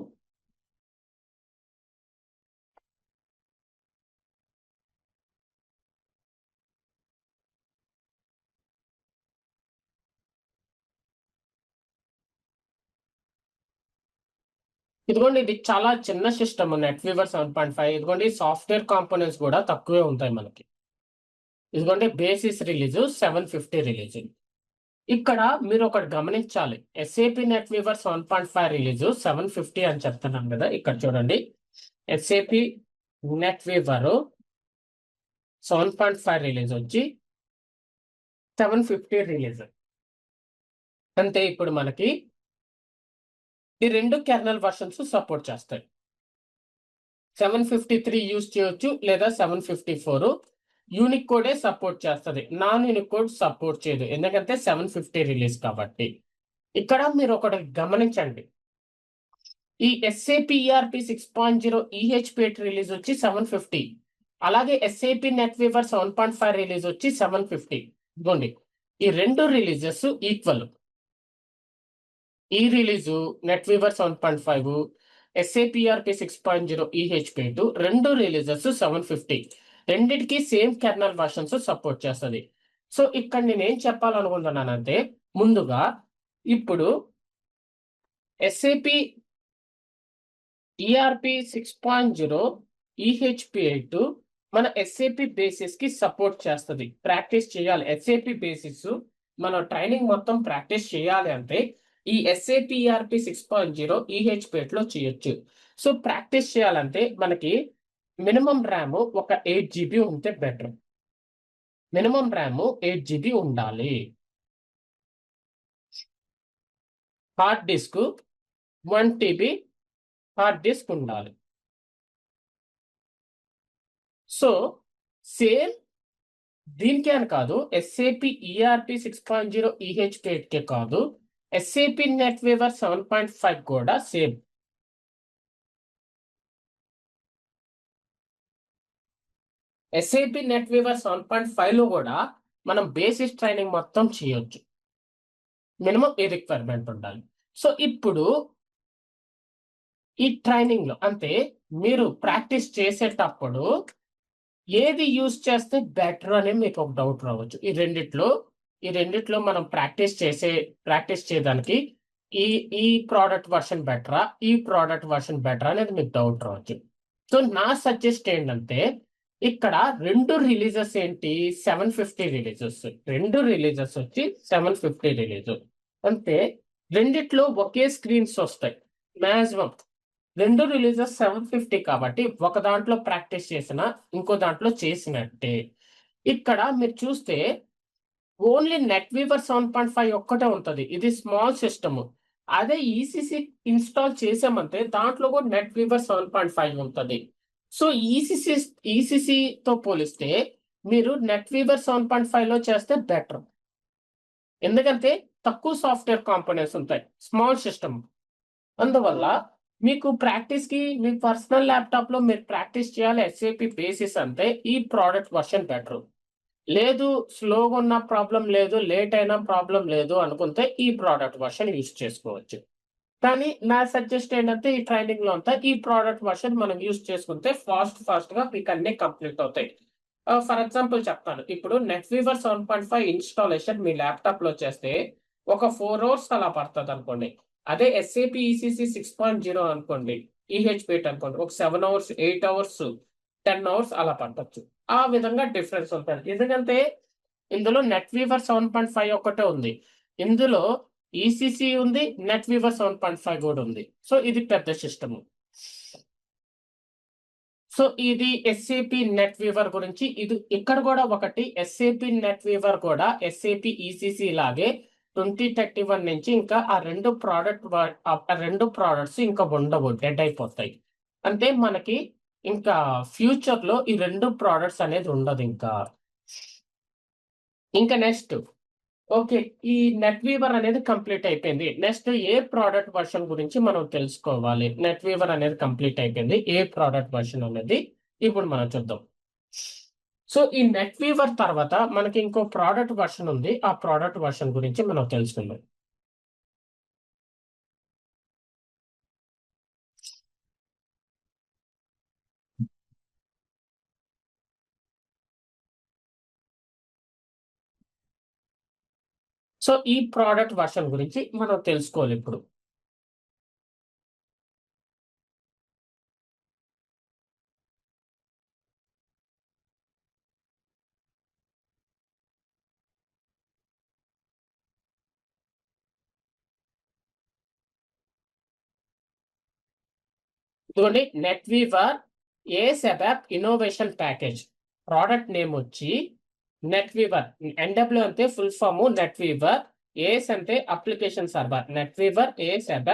ఇదిగోండి ఇది చాలా చిన్న సిస్టమ్ నెట్వీవర్ 7.5. ఇదిగోండి సాఫ్ట్వేర్ కాంపోనెంట్స్ కూడా తక్కువే ఉంటాయి మనకి. ఇదిగోండి బేసిస్ రిలీజ్ 750 రిలీజ్. ఇక్కడ మీరు ఒకటి గమనించాలి. ఎస్ఏపి నెట్వీవర్ 7.5 రిలీజ్ 750 అని చెప్తున్నాం కదా. ఇక్కడ చూడండి ఎస్ఏపి నెట్వీవర్ 7.5 రిలీజ్ వచ్చి 750 రిలీజ్. అంటే ఇప్పుడు మనకి ఈ రెండు కెర్నల్ వర్షన్స్ సపోర్ట్ చేస్తాయి. 753 యూజ్ చేయొచ్చు లేదా 754. యూనిక్ కోడే సపోర్ట్ చేస్తుంది, నాన్ యూనిక్ కోడ్ సపోర్ట్ చేయదు, ఎందుకంటే 750 రిలీజ్ కాబట్టి. ఇక్కడ మీరు ఒకటి గమనించండి. ఈ ఎస్ఏపి ఈఆర్పి 6.0 ఈహెచ్పి 8 రిలీజ్ వచ్చి 750, అలాగే ఎస్ఏపి నెట్వీవర్ 7.5 రిలీజ్ వచ్చి 750. ఇదిగోండి ఈ రెండు రిలీజెస్ ఈక్వల్. ఈ రిలీజు నెట్వీవర్ 7.5, ఎస్ఏపి ఈఆర్పి 6.0 ఈహెచ్పి 8 రెండు రిలీజెస్ 750. రెండిటికి సేమ్ కెర్నల్ వర్షన్స్ సపోర్ట్ చేస్తుంది. సో ఇక్కడ నేను ఏం చెప్పాలనుకుంటున్నానంటే ముందుగా ఇప్పుడు ఎస్ఏపి ERP 6.0 EHP8 మన SAP బేసిస్ కి సపోర్ట్ చేస్తుంది. ప్రాక్టీస్ చేయాలి. SAP బేసిస్ మన ట్రైనింగ్ మొత్తం ప్రాక్టీస్ చేయాలి అంటే ఈ SAP ERP 6.0 EHP8 లో చేయొచ్చు. సో ప్రాక్టీస్ చేయాలంటే మనకి మినిమం ర్యామ్ ఒక 8 GB ఉంటే బెటర్. మినిమం ర్యామ్ 8 GB ఉండాలి. Hard disk 1 TB hard disk ఉండాలి. సో సేమ్ దీనికే అని కాదు, SAP ERP 6.0 EHP8 కే కాదు, SAP NetWeaver 7.5 కూడా సేమ్. SAP NetWeaver 7.5 లో కూడా మనం బేసిక్ ట్రైనింగ్ మొత్తం చేయొచ్చు. మినిమం ఈ రిక్వైర్మెంట్ ఉండాలి. సో ఇప్పుడు ఈ ట్రైనింగ్ లో అంటే మీరు ప్రాక్టీస్ చేసేటప్పుడు ఏది యూజ్ చేస్తే బెటర్ అని మీకు ఒక డౌట్ రావచ్చు. ఈ రెండిట్లో మనం ప్రాక్టీస్ చేయడానికి ఈ ప్రోడక్ట్ వర్షన్ బెటరా, ఈ ప్రోడక్ట్ వర్షన్ బెటరా అనేది మీకు డౌట్ రావచ్చు. సో నా సజెస్ట్ ఏంటంటే ఇక్కడ 2 రిలీజెస్ ఏంటి, 750 రిలీజెస్, 2 రిలీజెస్ వచ్చి 750 రిలీజ్. అంటే రెండిట్లో ఒకే స్క్రీన్స్ వస్తాయి మాక్సిమం. 2 రిలీజెస్ 750 కాబట్టి ఒక దాంట్లో ప్రాక్టీస్ చేసిన ఇంకో దాంట్లో చేసినట్టే. ఇక్కడ మీరు చూస్తే ఓన్లీ నెట్వీవర్ 7.5 ఒక్కటే ఉంటది. ఇది స్మాల్ సిస్టమ్. అదే ఈసీసీ ఇన్స్టాల్ చేసామంటే దాంట్లో కూడా నెట్వీవర్ 7.5 ఉంటుంది. సో ఈసీసీతో పోలిస్తే మీరు నెట్వీవర్ 7.5 లో చేస్తే బెటర్. ఎందుకంటే తక్కువ సాఫ్ట్వేర్ కాంపోనెంట్స్ ఉంటాయి, స్మాల్ సిస్టమ్. అందువల్ల మీకు ప్రాక్టీస్ కి మీ పర్సనల్ ల్యాప్టాప్ లో మీరు ప్రాక్టీస్ చేయాలి SAP బేసిస్ అంటే ఈ ప్రోడక్ట్ వర్షన్ బెటర్. లేదు స్లోగా ఉన్న ప్రాబ్లం లేదు, లేట్ అయినా ప్రాబ్లం లేదు అనుకుంటే ఈ ప్రోడక్ట్ వర్షన్ యూజ్ చేసుకోవచ్చు. కానీ నా సజెస్ట్ ఏంటంటే ఈ ట్రైనింగ్ లో అంతా ఈ ప్రోడక్ట్ వర్షన్ మనం యూజ్ చేసుకుంటే ఫాస్ట్ గా మీకు అన్ని కంప్లీట్ అవుతాయి. ఫర్ ఎగ్జాంపుల్ చెప్తాను. ఇప్పుడు నెట్వీవర్ 7.5 ఇన్స్టాలేషన్ మీ ల్యాప్టాప్ లో చేస్తే ఒక 4 hours అలా పడుతుంది అనుకోండి. అదే SAP ECC 6.0 అనుకోండి, EHP8 అనుకోండి, ఒక 7 hours, 8 hours, 10 hours అలా పట్టొచ్చు. ఆ విధంగా డిఫరెన్స్ ఉంటుంది. ఎందుకంటే ఇందులో నెట్వీవర్ 7.5 ఒక్కటే ఉంది, ఇందులో ECC ఉంది, నెట్వీవర్ 7.5 కూడా ఉంది. సో ఇది పెద్ద సిస్టమ్. సో ఇది SAP NetWeaver గురించి. ఇది ఇక్కడ కూడా ఒకటి, SAP NetWeaver కూడా SAP ECC లాగే 2031 నుంచి ఇంకా ఆ రెండు ప్రోడక్ట్స్ ఇంకా ఉండవు, డెడ్ అయిపోతాయి. అంటే మనకి ఇంకా ఫ్యూచర్ లో ఈ 2 ప్రోడక్ట్స్ అనేది ఉండదు ఇంకా నెక్స్ట్. ఓకే, ఈ నెట్వీవర్ అనేది కంప్లీట్ అయిపోయింది. నెక్స్ట్ ఏ ప్రోడక్ట్ వర్షన్ గురించి మనం తెలుసుకోవాలి. నెట్వీవర్ అనేది కంప్లీట్ అయిపోయింది, ఏ ప్రోడక్ట్ వర్షన్ అనేది ఇప్పుడు మనం చూద్దాం. సో ఈ నెట్వీవర్ తర్వాత మనకి ఇంకో ప్రోడక్ట్ వర్షన్ ఉంది. ఆ ప్రోడక్ట్ వర్షన్ గురించి మనం తెలుసుకుందాం. సో ఈ ప్రోడక్ట్ వర్షన్ గురించి మనం తెలుసుకోవాలి ఇప్పుడు. ఇదిగోండి, NetWeaver ASAP innovation package. Product name వచ్చి నెట్వీవర్. NW అంటే ఫుల్ ఫామ్ నెట్వీవర్, ఏస్ అంటే application server. NetWeaver ASAP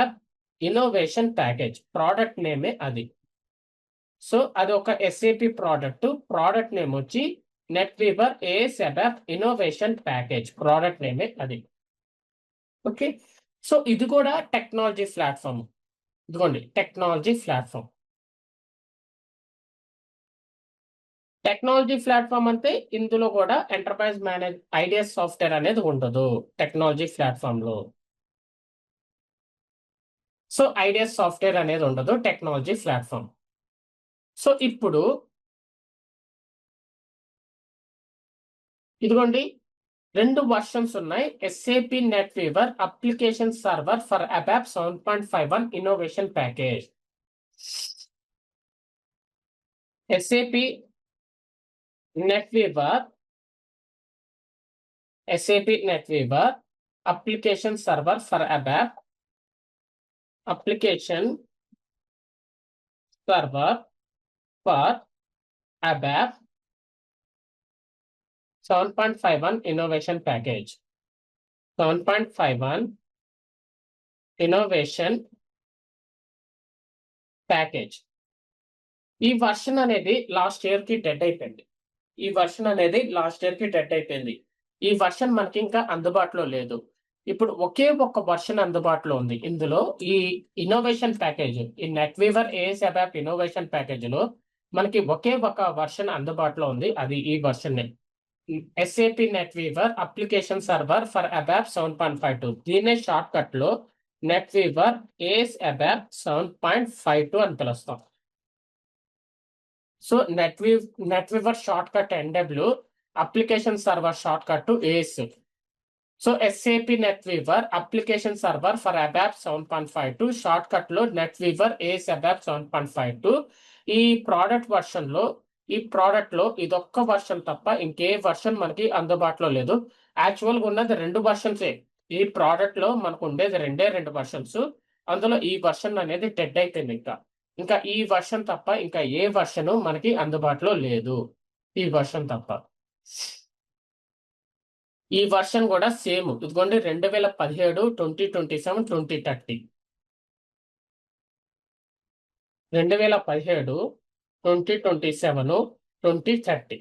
innovation package product నేమే అది. సో అది ఒక SAP ప్రోడక్ట్ నేమ్ వచ్చి NetWeaver ASAP innovation package product నేమే అది. ఓకే, సో ఇది కూడా టెక్నాలజీ ప్లాట్ఫామ్. ఇదిగోండి టెక్నాలజీ ప్లాట్ఫామ్ అంటే ఇందులో కూడా ఎంటర్ప్రైజ్ మేనేజ్ ఐడియాస్ సాఫ్ట్వేర్ అనేది ఉండదు టెక్నాలజీ ప్లాట్ఫామ్ లో. సో ఐడియాస్ సాఫ్ట్వేర్ అనేది ఉండదు టెక్నాలజీ ప్లాట్ఫామ్. సో ఇప్పుడు ఇదిగోండి 2 వర్షన్స్ ఉన్నాయి. SAP NetWeaver application server for ABAP 7.51 innovation package. SAP NetWeaver application server for ABAP, application server for ABAP 7.51 innovation package. 7.51 innovation package. ఈ version అనేది last year కి dead అయిపోయింది. ఈ వర్షన్ మనకి ఇంకా అందుబాటులో లేదు. ఇప్పుడు ఒకే ఒక్క వర్షన్ అందుబాటులో ఉంది. ఇందులో ఈ ఇన్నోవేషన్ ప్యాకేజ్, ఈ NetWeaver AS ABAP innovation package లో మనకి ఒకే ఒక వర్షన్ అందుబాటులో ఉంది. అది ఈ version SAP NetWeaver application server for ABAP 7.52. దీనే షార్ట్ కట్ లో NetWeaver ఏఎస్ ABAP 7.52 అని పిలుస్తాం. So NetWeaver short cut NW, application server short cut AS. So SAP NetWeaver application server for ABAP 7.52 short cut లో NetWeaver AS ABAP 7.52. ఈ product లో ఇదొక్క version తప్ప ఇంకే version మనకి అందుబాటులో లేదు. యాక్చువల్ గా ఉన్నది 2 వర్షన్సే. ఈ ప్రోడక్ట్ లో మనకు ఉండేది 2 వర్షన్స్. అందులో ఈ వర్షన్ అనేది డెడ్ అయిపోయింది. ఇంకా ఈ వర్షన్ తప్ప ఇంకా ఏ వర్షన్ మనకి అందుబాటులో లేదు. ఈ వర్షన్ తప్ప ఈ వర్షన్ కూడా సేమ్ ఇదిగోండి 2017, 2027, 2030. 2017, 2027, 2030.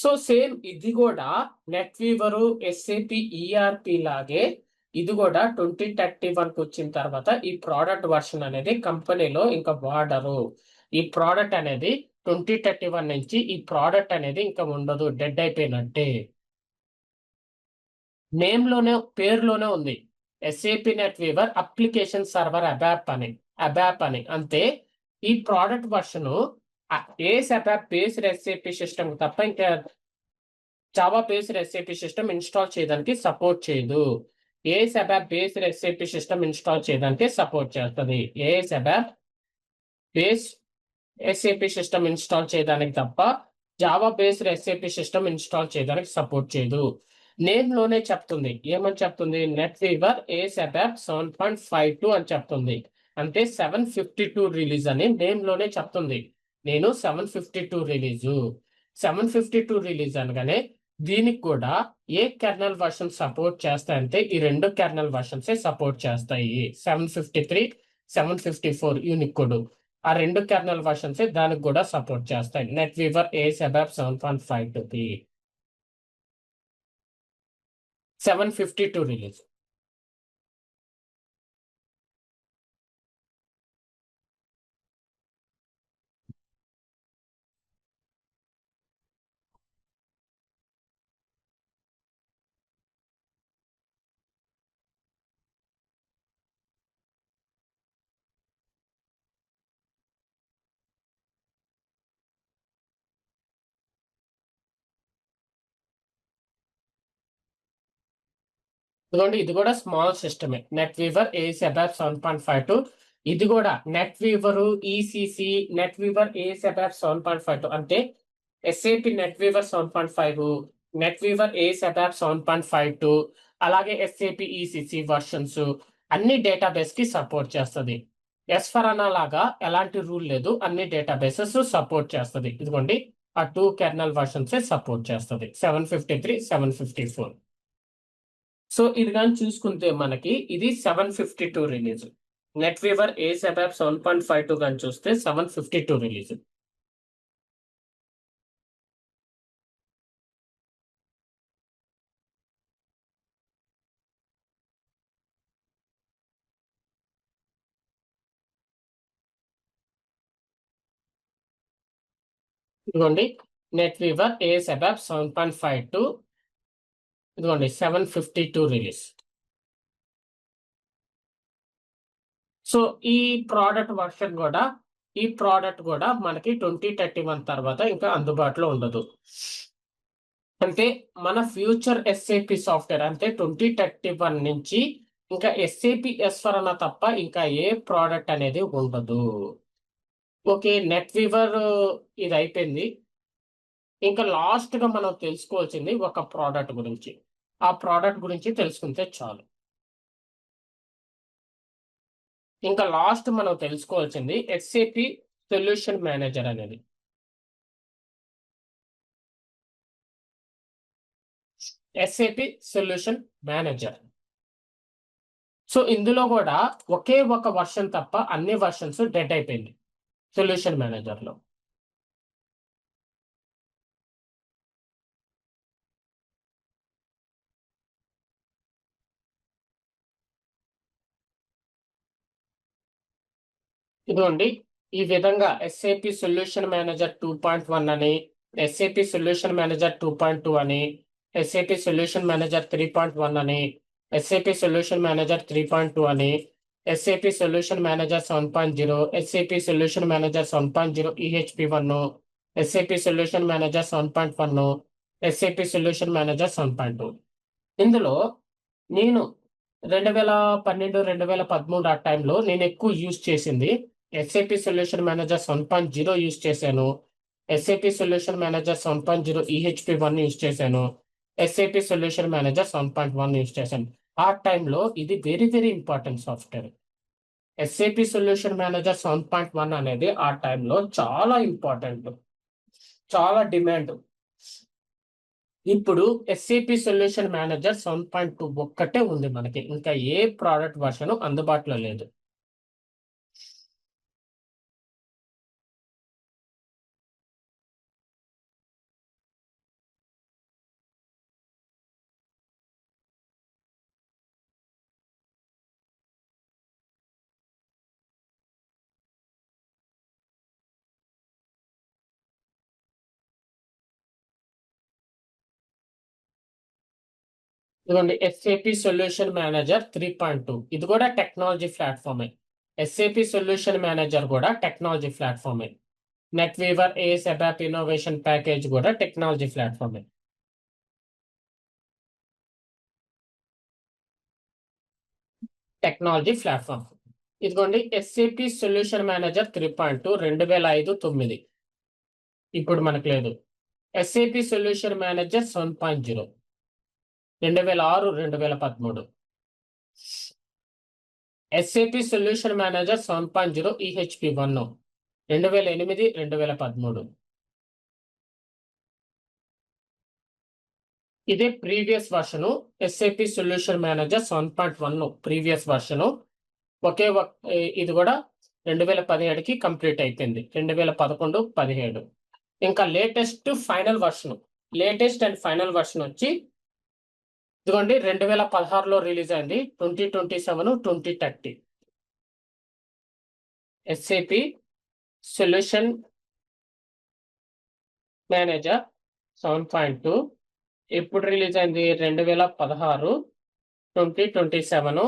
సో సేమ్ ఇది కూడా NetWeaver SAP ERP లాగే ఇది కూడా 2031కి వచ్చిన తర్వాత ఈ ప్రోడక్ట్ వర్షన్ అనేది కంపెనీలో ఇంకా వాడరు. ఈ ప్రోడక్ట్ అనేది 2031 నుంచి ఈ ప్రోడక్ట్ అనేది ఇంకా ఉండదు, డెడ్ అయిపోయినట్టే. పేరులోనే ఉంది SAP NetWeaver application server ABAP అని. అంతే. ఈ product version AS ABAP based SAP system తప్ప ఇంకా Java based SAP system install చేయడానికి సపోర్ట్ చేయదు. AS ABAP based SAP system install చేయడానికి సపోర్ట్ చేస్తుంది. AS ABAP based SAP system install చేయడానికి తప్ప Java based SAP system install చేయడానికి support చేయదు. నేమ్లోనే చెప్తుంది. ఏమని చెప్తుంది? NetWeaver ఏఎస్ ABAP 7.52 అని చెప్తుంది. అంటే 752 రిలీజ్ అని నేమ్లోనే చెప్తుంది. నేను 752 రిలీజ్ అనగానే దీనికి కూడా ఏ కెర్నల్ వర్షన్ సపోర్ట్ చేస్తాయంటే ఈ 2 కెర్నల్ వర్షన్స్ సపోర్ట్ చేస్తాయి. 753, 754 యూనికోడ్. ఆ 2 కెర్నల్ వర్షన్స్ దానికి కూడా సపోర్ట్ చేస్తాయి. NetWeaver ఏఎస్ ABAP 7.52కి 752 రిలీజ్. ఇదిగోండి ఇది కూడా స్మాల్ సిస్టమే. NetWeaver AS ABAP 7.52. ఇది కూడా NetWeaver ECC NetWeaver AS ABAP 7.52 అంటే SAP NetWeaver 7.5, NetWeaver AS ABAP 7.52, అలాగే SAP ECC వర్షన్స్ అన్ని డేటాబేస్ కి సపోర్ట్ చేస్తుంది. S/4HANA లాగా ఎలాంటి రూల్ లేదు, అన్ని డేటాబేసెస్ సపోర్ట్ చేస్తుంది. ఇదిగోండి ఆ 2 కెర్నల్ వర్షన్స్ సపోర్ట్ చేస్తుంది. 753, 754. సో ఇది కానీ చూసుకుంటే మనకి ఇది 752 రిలీజ్. NetWeaver ఏఎస్ ABAP 7.52 కానీ చూస్తే 752 రిలీజ్. ఇదిగోండి NetWeaver ఏఎస్ ABAP 7.52. ఇదిగోండి 752 రిలీజ్. సో ఈ ప్రోడక్ట్ కూడా మనకి 2031 తర్వాత ఇంకా అందుబాటులో ఉండదు. అంటే మన ఫ్యూచర్ SAP సాఫ్ట్వేర్ అంటే 2031 నుంచి ఇంకా ఎస్ఏపి S4 తప్ప ఇంకా ఏ ప్రోడక్ట్ అనేది ఉండదు. ఓకే, నెట్ వీవర్ ఇది అయిపోయింది. ఇంకా లాస్ట్ గా మనం తెలుసుకోవాల్సింది ఒక ప్రోడక్ట్ గురించి. ఆ ప్రోడక్ట్ గురించి తెలుసుకుంటే చాలు. ఇంకా లాస్ట్ మనం తెలుసుకోవాల్సింది ఎస్ఏపి సొల్యూషన్ మేనేజర్ అనేది. SAP solution manager. సో ఇందులో కూడా ఒకే ఒక వర్షన్ తప్ప అన్ని వర్షన్స్ డెడ్ అయిపోయింది సొల్యూషన్ మేనేజర్ లో. ఇదిగోండి, ఈ విధంగా ఎస్ఏపి సొల్యూషన్ మేనేజర్ 2.1 అని, ఎస్ఏపి సొల్యూషన్ మేనేజర్ 2.2 అని, ఎస్ఏపి సొల్యూషన్ మేనేజర్ 3.1 అని, ఎస్ఏపి సొల్యూషన్ మేనేజర్ 3.2 అని, SAP solution manager 7.0, SAP solution manager 7.0 EHP1, SAP solution manager 7.1, SAP solution manager 7.2. ఇందులో నేను 2012, 2013 ఆ టైంలో నేను ఎక్కువ యూజ్ చేసింది ఎస్ఏపి సొల్యూషన్ మేనేజర్ 7.0 యూజ్ చేశాను. SAP solution manager 7.0 EHP1 use చేశాను. ఎస్ఏపి సొల్యూషన్ మేనేజర్ 7.1 యూజ్ చేశాను. ఆ టైంలో ఇది very very important software. SAP solution manager 7.1 అనేది ఆ టైంలో చాలా ఇంపార్టెంట్, చాలా డిమాండ్. ఇప్పుడు ఎస్ఏపి సొల్యూషన్ మేనేజర్ 7.2 ఒక్కటే ఉంది మనకి, ఇంకా ఏ ప్రోడక్ట్ వర్షన్ అందుబాటులో లేదు. ఇదిగోండి, ఎస్ఏపి సొల్యూషన్ మేనేజర్ 3.2 ఇది కూడా టెక్నాలజీ ప్లాట్ఫామే. ఎస్ఏపి సొల్యూషన్ మేనేజర్ కూడా టెక్నాలజీ ప్లాట్ఫామే. NetWeaver AS ABAP innovation package కూడా టెక్నాలజీ ప్లాట్ఫామే. Technology platform. ఇదిగోండి, ఎస్ఏపి సొల్యూషన్ మేనేజర్ 3.2 2005 9 ఇప్పుడు మనకు లేదు. SAP solution manager 7.0 2006 2013. SAP solution manager 7.0 EHP1 2008 2013. ఇదే previous version SAP solution manager 7.1 previous version. ఇది కూడా 2017కి కంప్లీట్ అయిపోయింది, 2011 17. ఇంకా లేటెస్ట్ అండ్ ఫైనల్ వర్షన్ వచ్చి ఇదిగోండి 2016లో రిలీజ్ అయింది, 2027 2030. ఎస్ఏపి సొల్యూషన్ మేనేజర్ 7.2 ఎప్పుడు రిలీజ్ అయింది? 2016, 2027,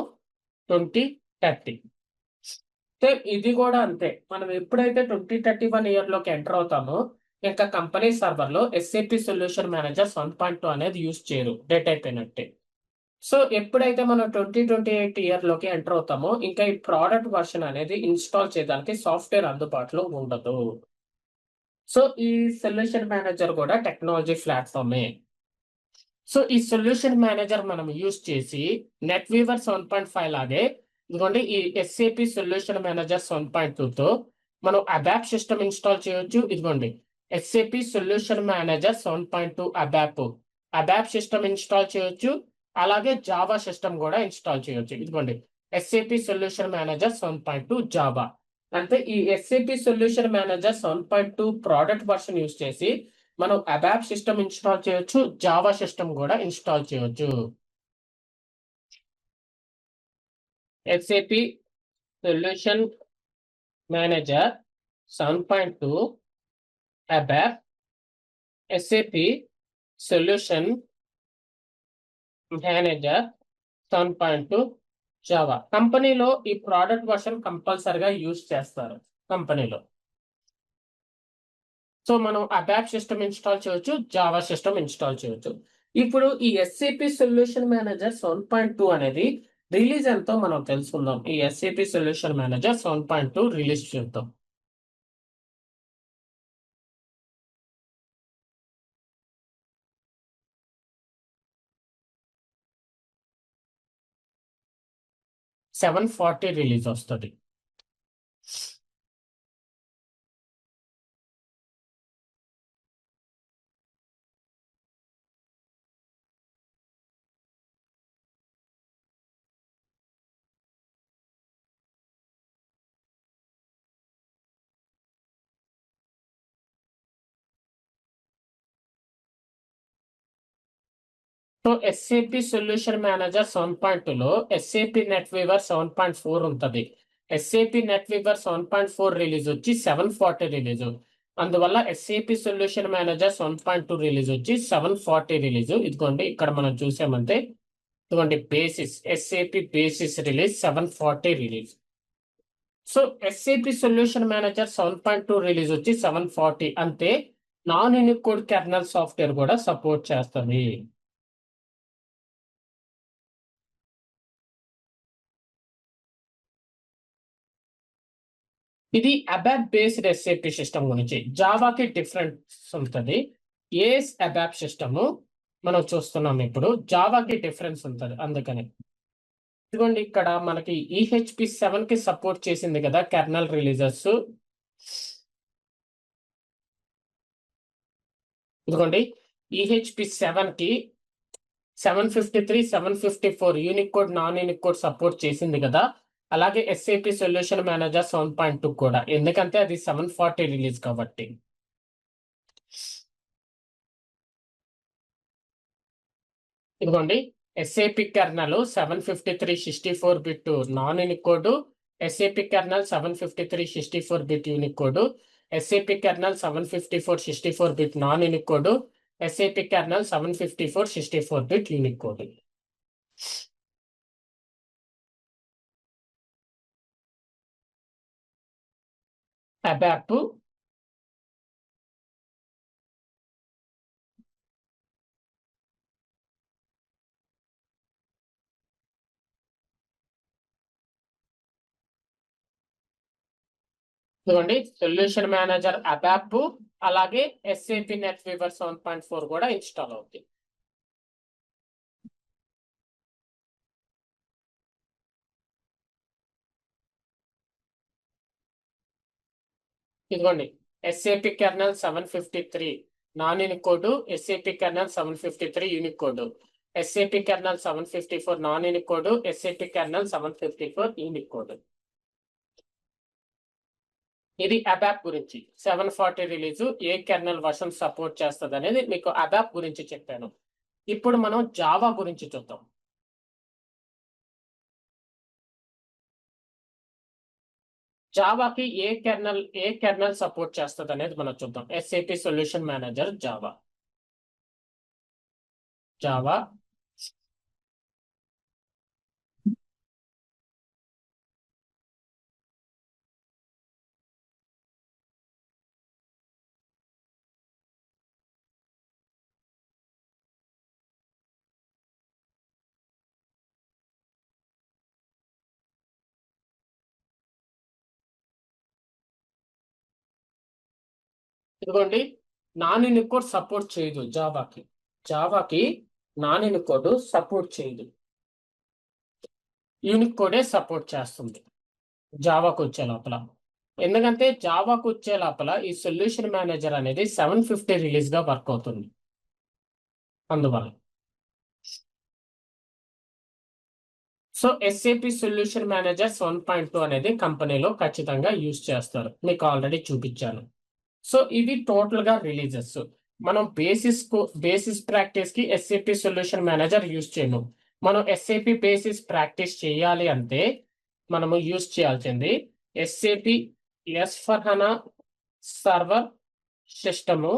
2030. ఇది కూడా అంతే. మనం ఎప్పుడైతే 2031 ఇయర్లోకి ఎంటర్ అవుతామో ఇంకా కంపెనీ సర్వర్లో ఎస్ఏపి సొల్యూషన్ మేనేజర్ 7.2 అనేది యూజ్ చేయరు, డేట్ అయిపోయినట్టే. సో ఎప్పుడైతే మనం 2028 ఇయర్లోకి ఎంటర్ అవుతామో ఇంకా ఈ ప్రోడక్ట్ వర్షన్ అనేది ఇన్స్టాల్ చేయడానికి సాఫ్ట్వేర్ అందుబాటులో ఉండదు. సో ఈ సొల్యూషన్ మేనేజర్ కూడా టెక్నాలజీ ప్లాట్ఫామే. సో ఈ సొల్యూషన్ మేనేజర్ మనం యూజ్ చేసి నెట్ వీవర్ 7.5 లాగే ఇదిగోండి ఈ ఎస్ఏపి సొల్యూషన్ మేనేజర్ 7.2తో మనం అబాప్ సిస్టమ్ ఇన్స్టాల్ చేయొచ్చు. ఇదిగోండి SAP solution manager 7.2 ABAP system install చేయొచ్చు. అలాగే జావా సిస్టమ్ కూడా ఇన్స్టాల్ చేయొచ్చు. ఇదిగోండి ఎస్ఏపి సొల్యూషన్ మేనేజర్ 7.2 జావా. అంటే ఈ SAP solution manager 7.2 product version use చేసి మనం అబాప్ సిస్టమ్ ఇన్స్టాల్ చేయొచ్చు, జావా సిస్టమ్ కూడా ఇన్స్టాల్ చేయొచ్చు. SAP solution manager 7.2 ABAP, SAP solution manager 7.2 Java. కంపెనీలో ఈ ప్రోడక్ట్ వర్షన్ కంపల్సరిగా యూజ్ చేస్తారు కంపెనీలో. సో మనం అబాప్ సిస్టమ్ ఇన్స్టాల్ చేయొచ్చు, జావా సిస్టమ్ ఇన్స్టాల్ చేయొచ్చు. ఇప్పుడు ఈ ఎస్ఏపి సొల్యూషన్ మేనేజర్ 7.2 అనేది రిలీజ్ ఎంతో మనం తెలుసుకుందాం. ఈ ఎస్ఏపి సొల్యూషన్ మేనేజర్ 7.2 రిలీజ్ చూద్దాం. $740 రిలీజ్ వస్తుంది. సో ఎస్ఏపి సొల్యూషన్ మేనేజర్ 7.2లో ఎస్ఏపి నెట్ వీవర్ 7.4 ఉంటుంది. ఎస్ఏపి నెట్ వీవర్ 7.4 రిలీజ్ వచ్చి 740 రిలీజ్. అందువల్ల ఎస్ఏపి సొల్యూషన్ మేనేజర్ 7.2 రిలీజ్ వచ్చి 740 రిలీజ్. ఇదిగోండి ఇక్కడ మనం చూసామంటే ఇదిగోండి basis SAP basis release 740 release. So SAP solution manager 7.2 release వచ్చి 740 అంతే. నాన్ యూనికోడ్ కెర్నల్ సాఫ్ట్వేర్ కూడా సపోర్ట్ చేస్తుంది. ఇది అబాప్ బేస్డ్ ఎస్ఏపి సిస్టమ్ గురించి. జావాకి డిఫరెన్స్ ఉంటుంది. ఏఎస్ అబాప్ సిస్టమ్ మనం చూస్తున్నాం ఇప్పుడు. జావాకి డిఫరెన్స్ ఉంటుంది. అందుకని ఇదిగోండి ఇక్కడ మనకి ఈహెచ్పి 7 కి సపోర్ట్ చేసింది కదా కెర్నల్ రిలీజర్స్. ఇదిగోండి ఈహెచ్పి 7 కి 753 754 unique code non unique code support చేసింది కదా. అలాగే ఎస్ఏపి సొల్యూషన్ మేనేజర్ 7.2 కూడా, ఎందుకంటే అది 740 రిలీజ్ కాబట్టి. ఇదిగోండి SAP kernel 753 64 bit non Unicode, SAP kernel 753 64 bit Unicode, SAP kernel 754 64 bit non Unicode, SAP kernel 754 64 bit Unicode. ABAP ఇదిగోండి solution manager అబాప్ అలాగే ఎస్ఏపి నెట్ వీవర్ 7.4 కూడా install అవుతుంది. ఇదిగోండి SAP kernel 753 non Unicode, SAP kernel 753 unique code, SAP kernel 754 non Unicode, SAP kernel 754 unique code. ఇది అబాప్ గురించి. 740 release ఏ kernel version support చేస్తుంది అనేది మీకు అబాప్ గురించి చెప్పాను. ఇప్పుడు మనం జావా గురించి చూద్దాం. జావాకి ఏ కెర్నల్ సపోర్ట్ చేస్తుంది అనేది మనం చూద్దాం. SAP solution manager Java. ఇదిగోండి నాన్ యూనిక్ కోడ్ సపోర్ట్ చేయదు జావాకి నాన్ యూనిక్ కోడ్ సపోర్ట్ చేయదు. యూనిక్ కోడే సపోర్ట్ చేస్తుంది జావాకు వచ్చే లోపల. ఎందుకంటే జావాకు వచ్చే లోపల ఈ సొల్యూషన్ మేనేజర్ అనేది 750 రిలీజ్ గా వర్క్ అవుతుంది. అందువల్ల సో ఎస్ఏపి సొల్యూషన్ మేనేజర్ 7.2 అనేది కంపెనీలో ఖచ్చితంగా యూజ్ చేస్తారు. మీకు ఆల్రెడీ చూపించాను. సో ఇవి టోటల్ గా రిలీజెస్. మనం బేసిస్ ప్రాక్టీస్ కి ఎస్ఏపి సొల్యూషన్ మేనేజర్ యూజ్ చేయము. మనం ఎస్ఏపి బేసిస్ ప్రాక్టీస్ చేయాలి అంటే మనము యూజ్ చేయాల్సింది SAP S/4HANA server system,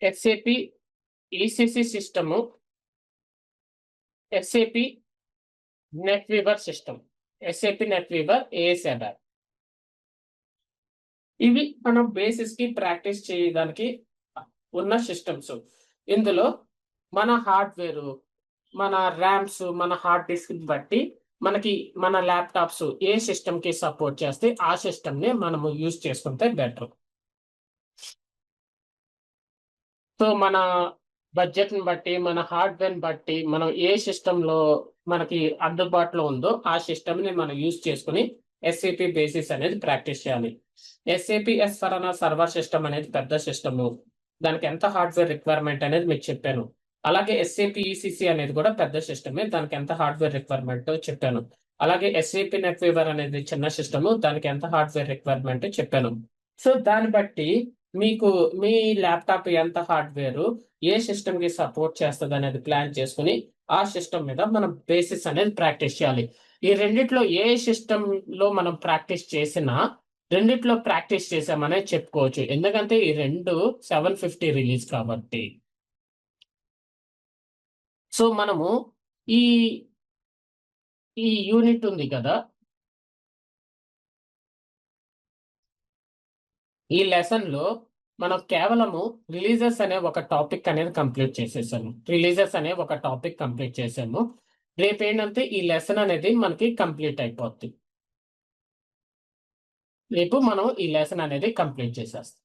SAP ECC system, SAP NetWeaver system, SAP NetWeaver AS ABAP. ఇవి మనం బేసిస్ కి ప్రాక్టీస్ చేయడానికి ఉన్న సిస్టమ్స్. ఇందులో మన హార్డ్వేర్ మన ర్యామ్స్, మన హార్డ్ డిస్క్ బట్టి మనకి మన ల్యాప్టాప్స్ ఏ సిస్టమ్ కి సపోర్ట్ చేస్తే ఆ సిస్టమ్ ని మనము యూజ్ చేసుకుంటే బెటర్. సో మన బడ్జెట్ ని బట్టి, మన హార్డ్వేర్ బట్టి మనం ఏ సిస్టమ్ లో మనకి అందుబాటులో ఉందో ఆ సిస్టమ్ ని మనం యూజ్ చేసుకుని ఎస్ఏపి బేసిస్ అనేది ప్రాక్టీస్ చేయాలి. ఎస్ఏపి ఎస్4 సర్వర్ సిస్టమ్ అనేది పెద్ద సిస్టమ్, దానికి ఎంత హార్డ్వేర్ రిక్వైర్మెంట్ అనేది మీకు చెప్పాను. అలాగే ఎస్ఏపి ఈసిసి అనేది కూడా పెద్ద సిస్టమే, దానికి ఎంత హార్డ్వేర్ రిక్వైర్మెంట్ చెప్పాను. అలాగే ఎస్ఏపి నెట్వీవర్ అనేది చిన్న సిస్టమ్, దానికి ఎంత హార్డ్వేర్ రిక్వైర్మెంట్ చెప్పాను. సో దాన్ని బట్టి మీకు మీ ల్యాప్టాప్ ఎంత హార్డ్వేర్ ఏ సిస్టమ్ కి సపోర్ట్ చేస్తుంది అనేది ప్లాన్ చేసుకుని ఆ సిస్టమ్ మీద మనం బేసిస్ అనేది ప్రాక్టీస్ చేయాలి. ఈ రెండిట్లో ఏ సిస్టమ్ లో మనం ప్రాక్టీస్ చేసినా రెండిట్లో ప్రాక్టీస్ చేసామనే చెప్పుకోవచ్చు, ఎందుకంటే ఈ రెండు 750 రిలీజ్ కాబట్టి. సో మనము ఈ ఈ యూనిట్ ఉంది కదా, ఈ లెసన్ లో మనం కేవలము రిలీజెస్ అనే ఒక టాపిక్ అనేది కంప్లీట్ చేసేసాము. రిలీజెస్ అనే ఒక టాపిక్ కంప్లీట్ చేసాము. రేపు ఏంటంటే ఈ లెసన్ అనేది మనకి కంప్లీట్ అయిపోద్ది. రేపు మనం ఈ లెసన్ అనేది కంప్లీట్ చేసేస్తాం.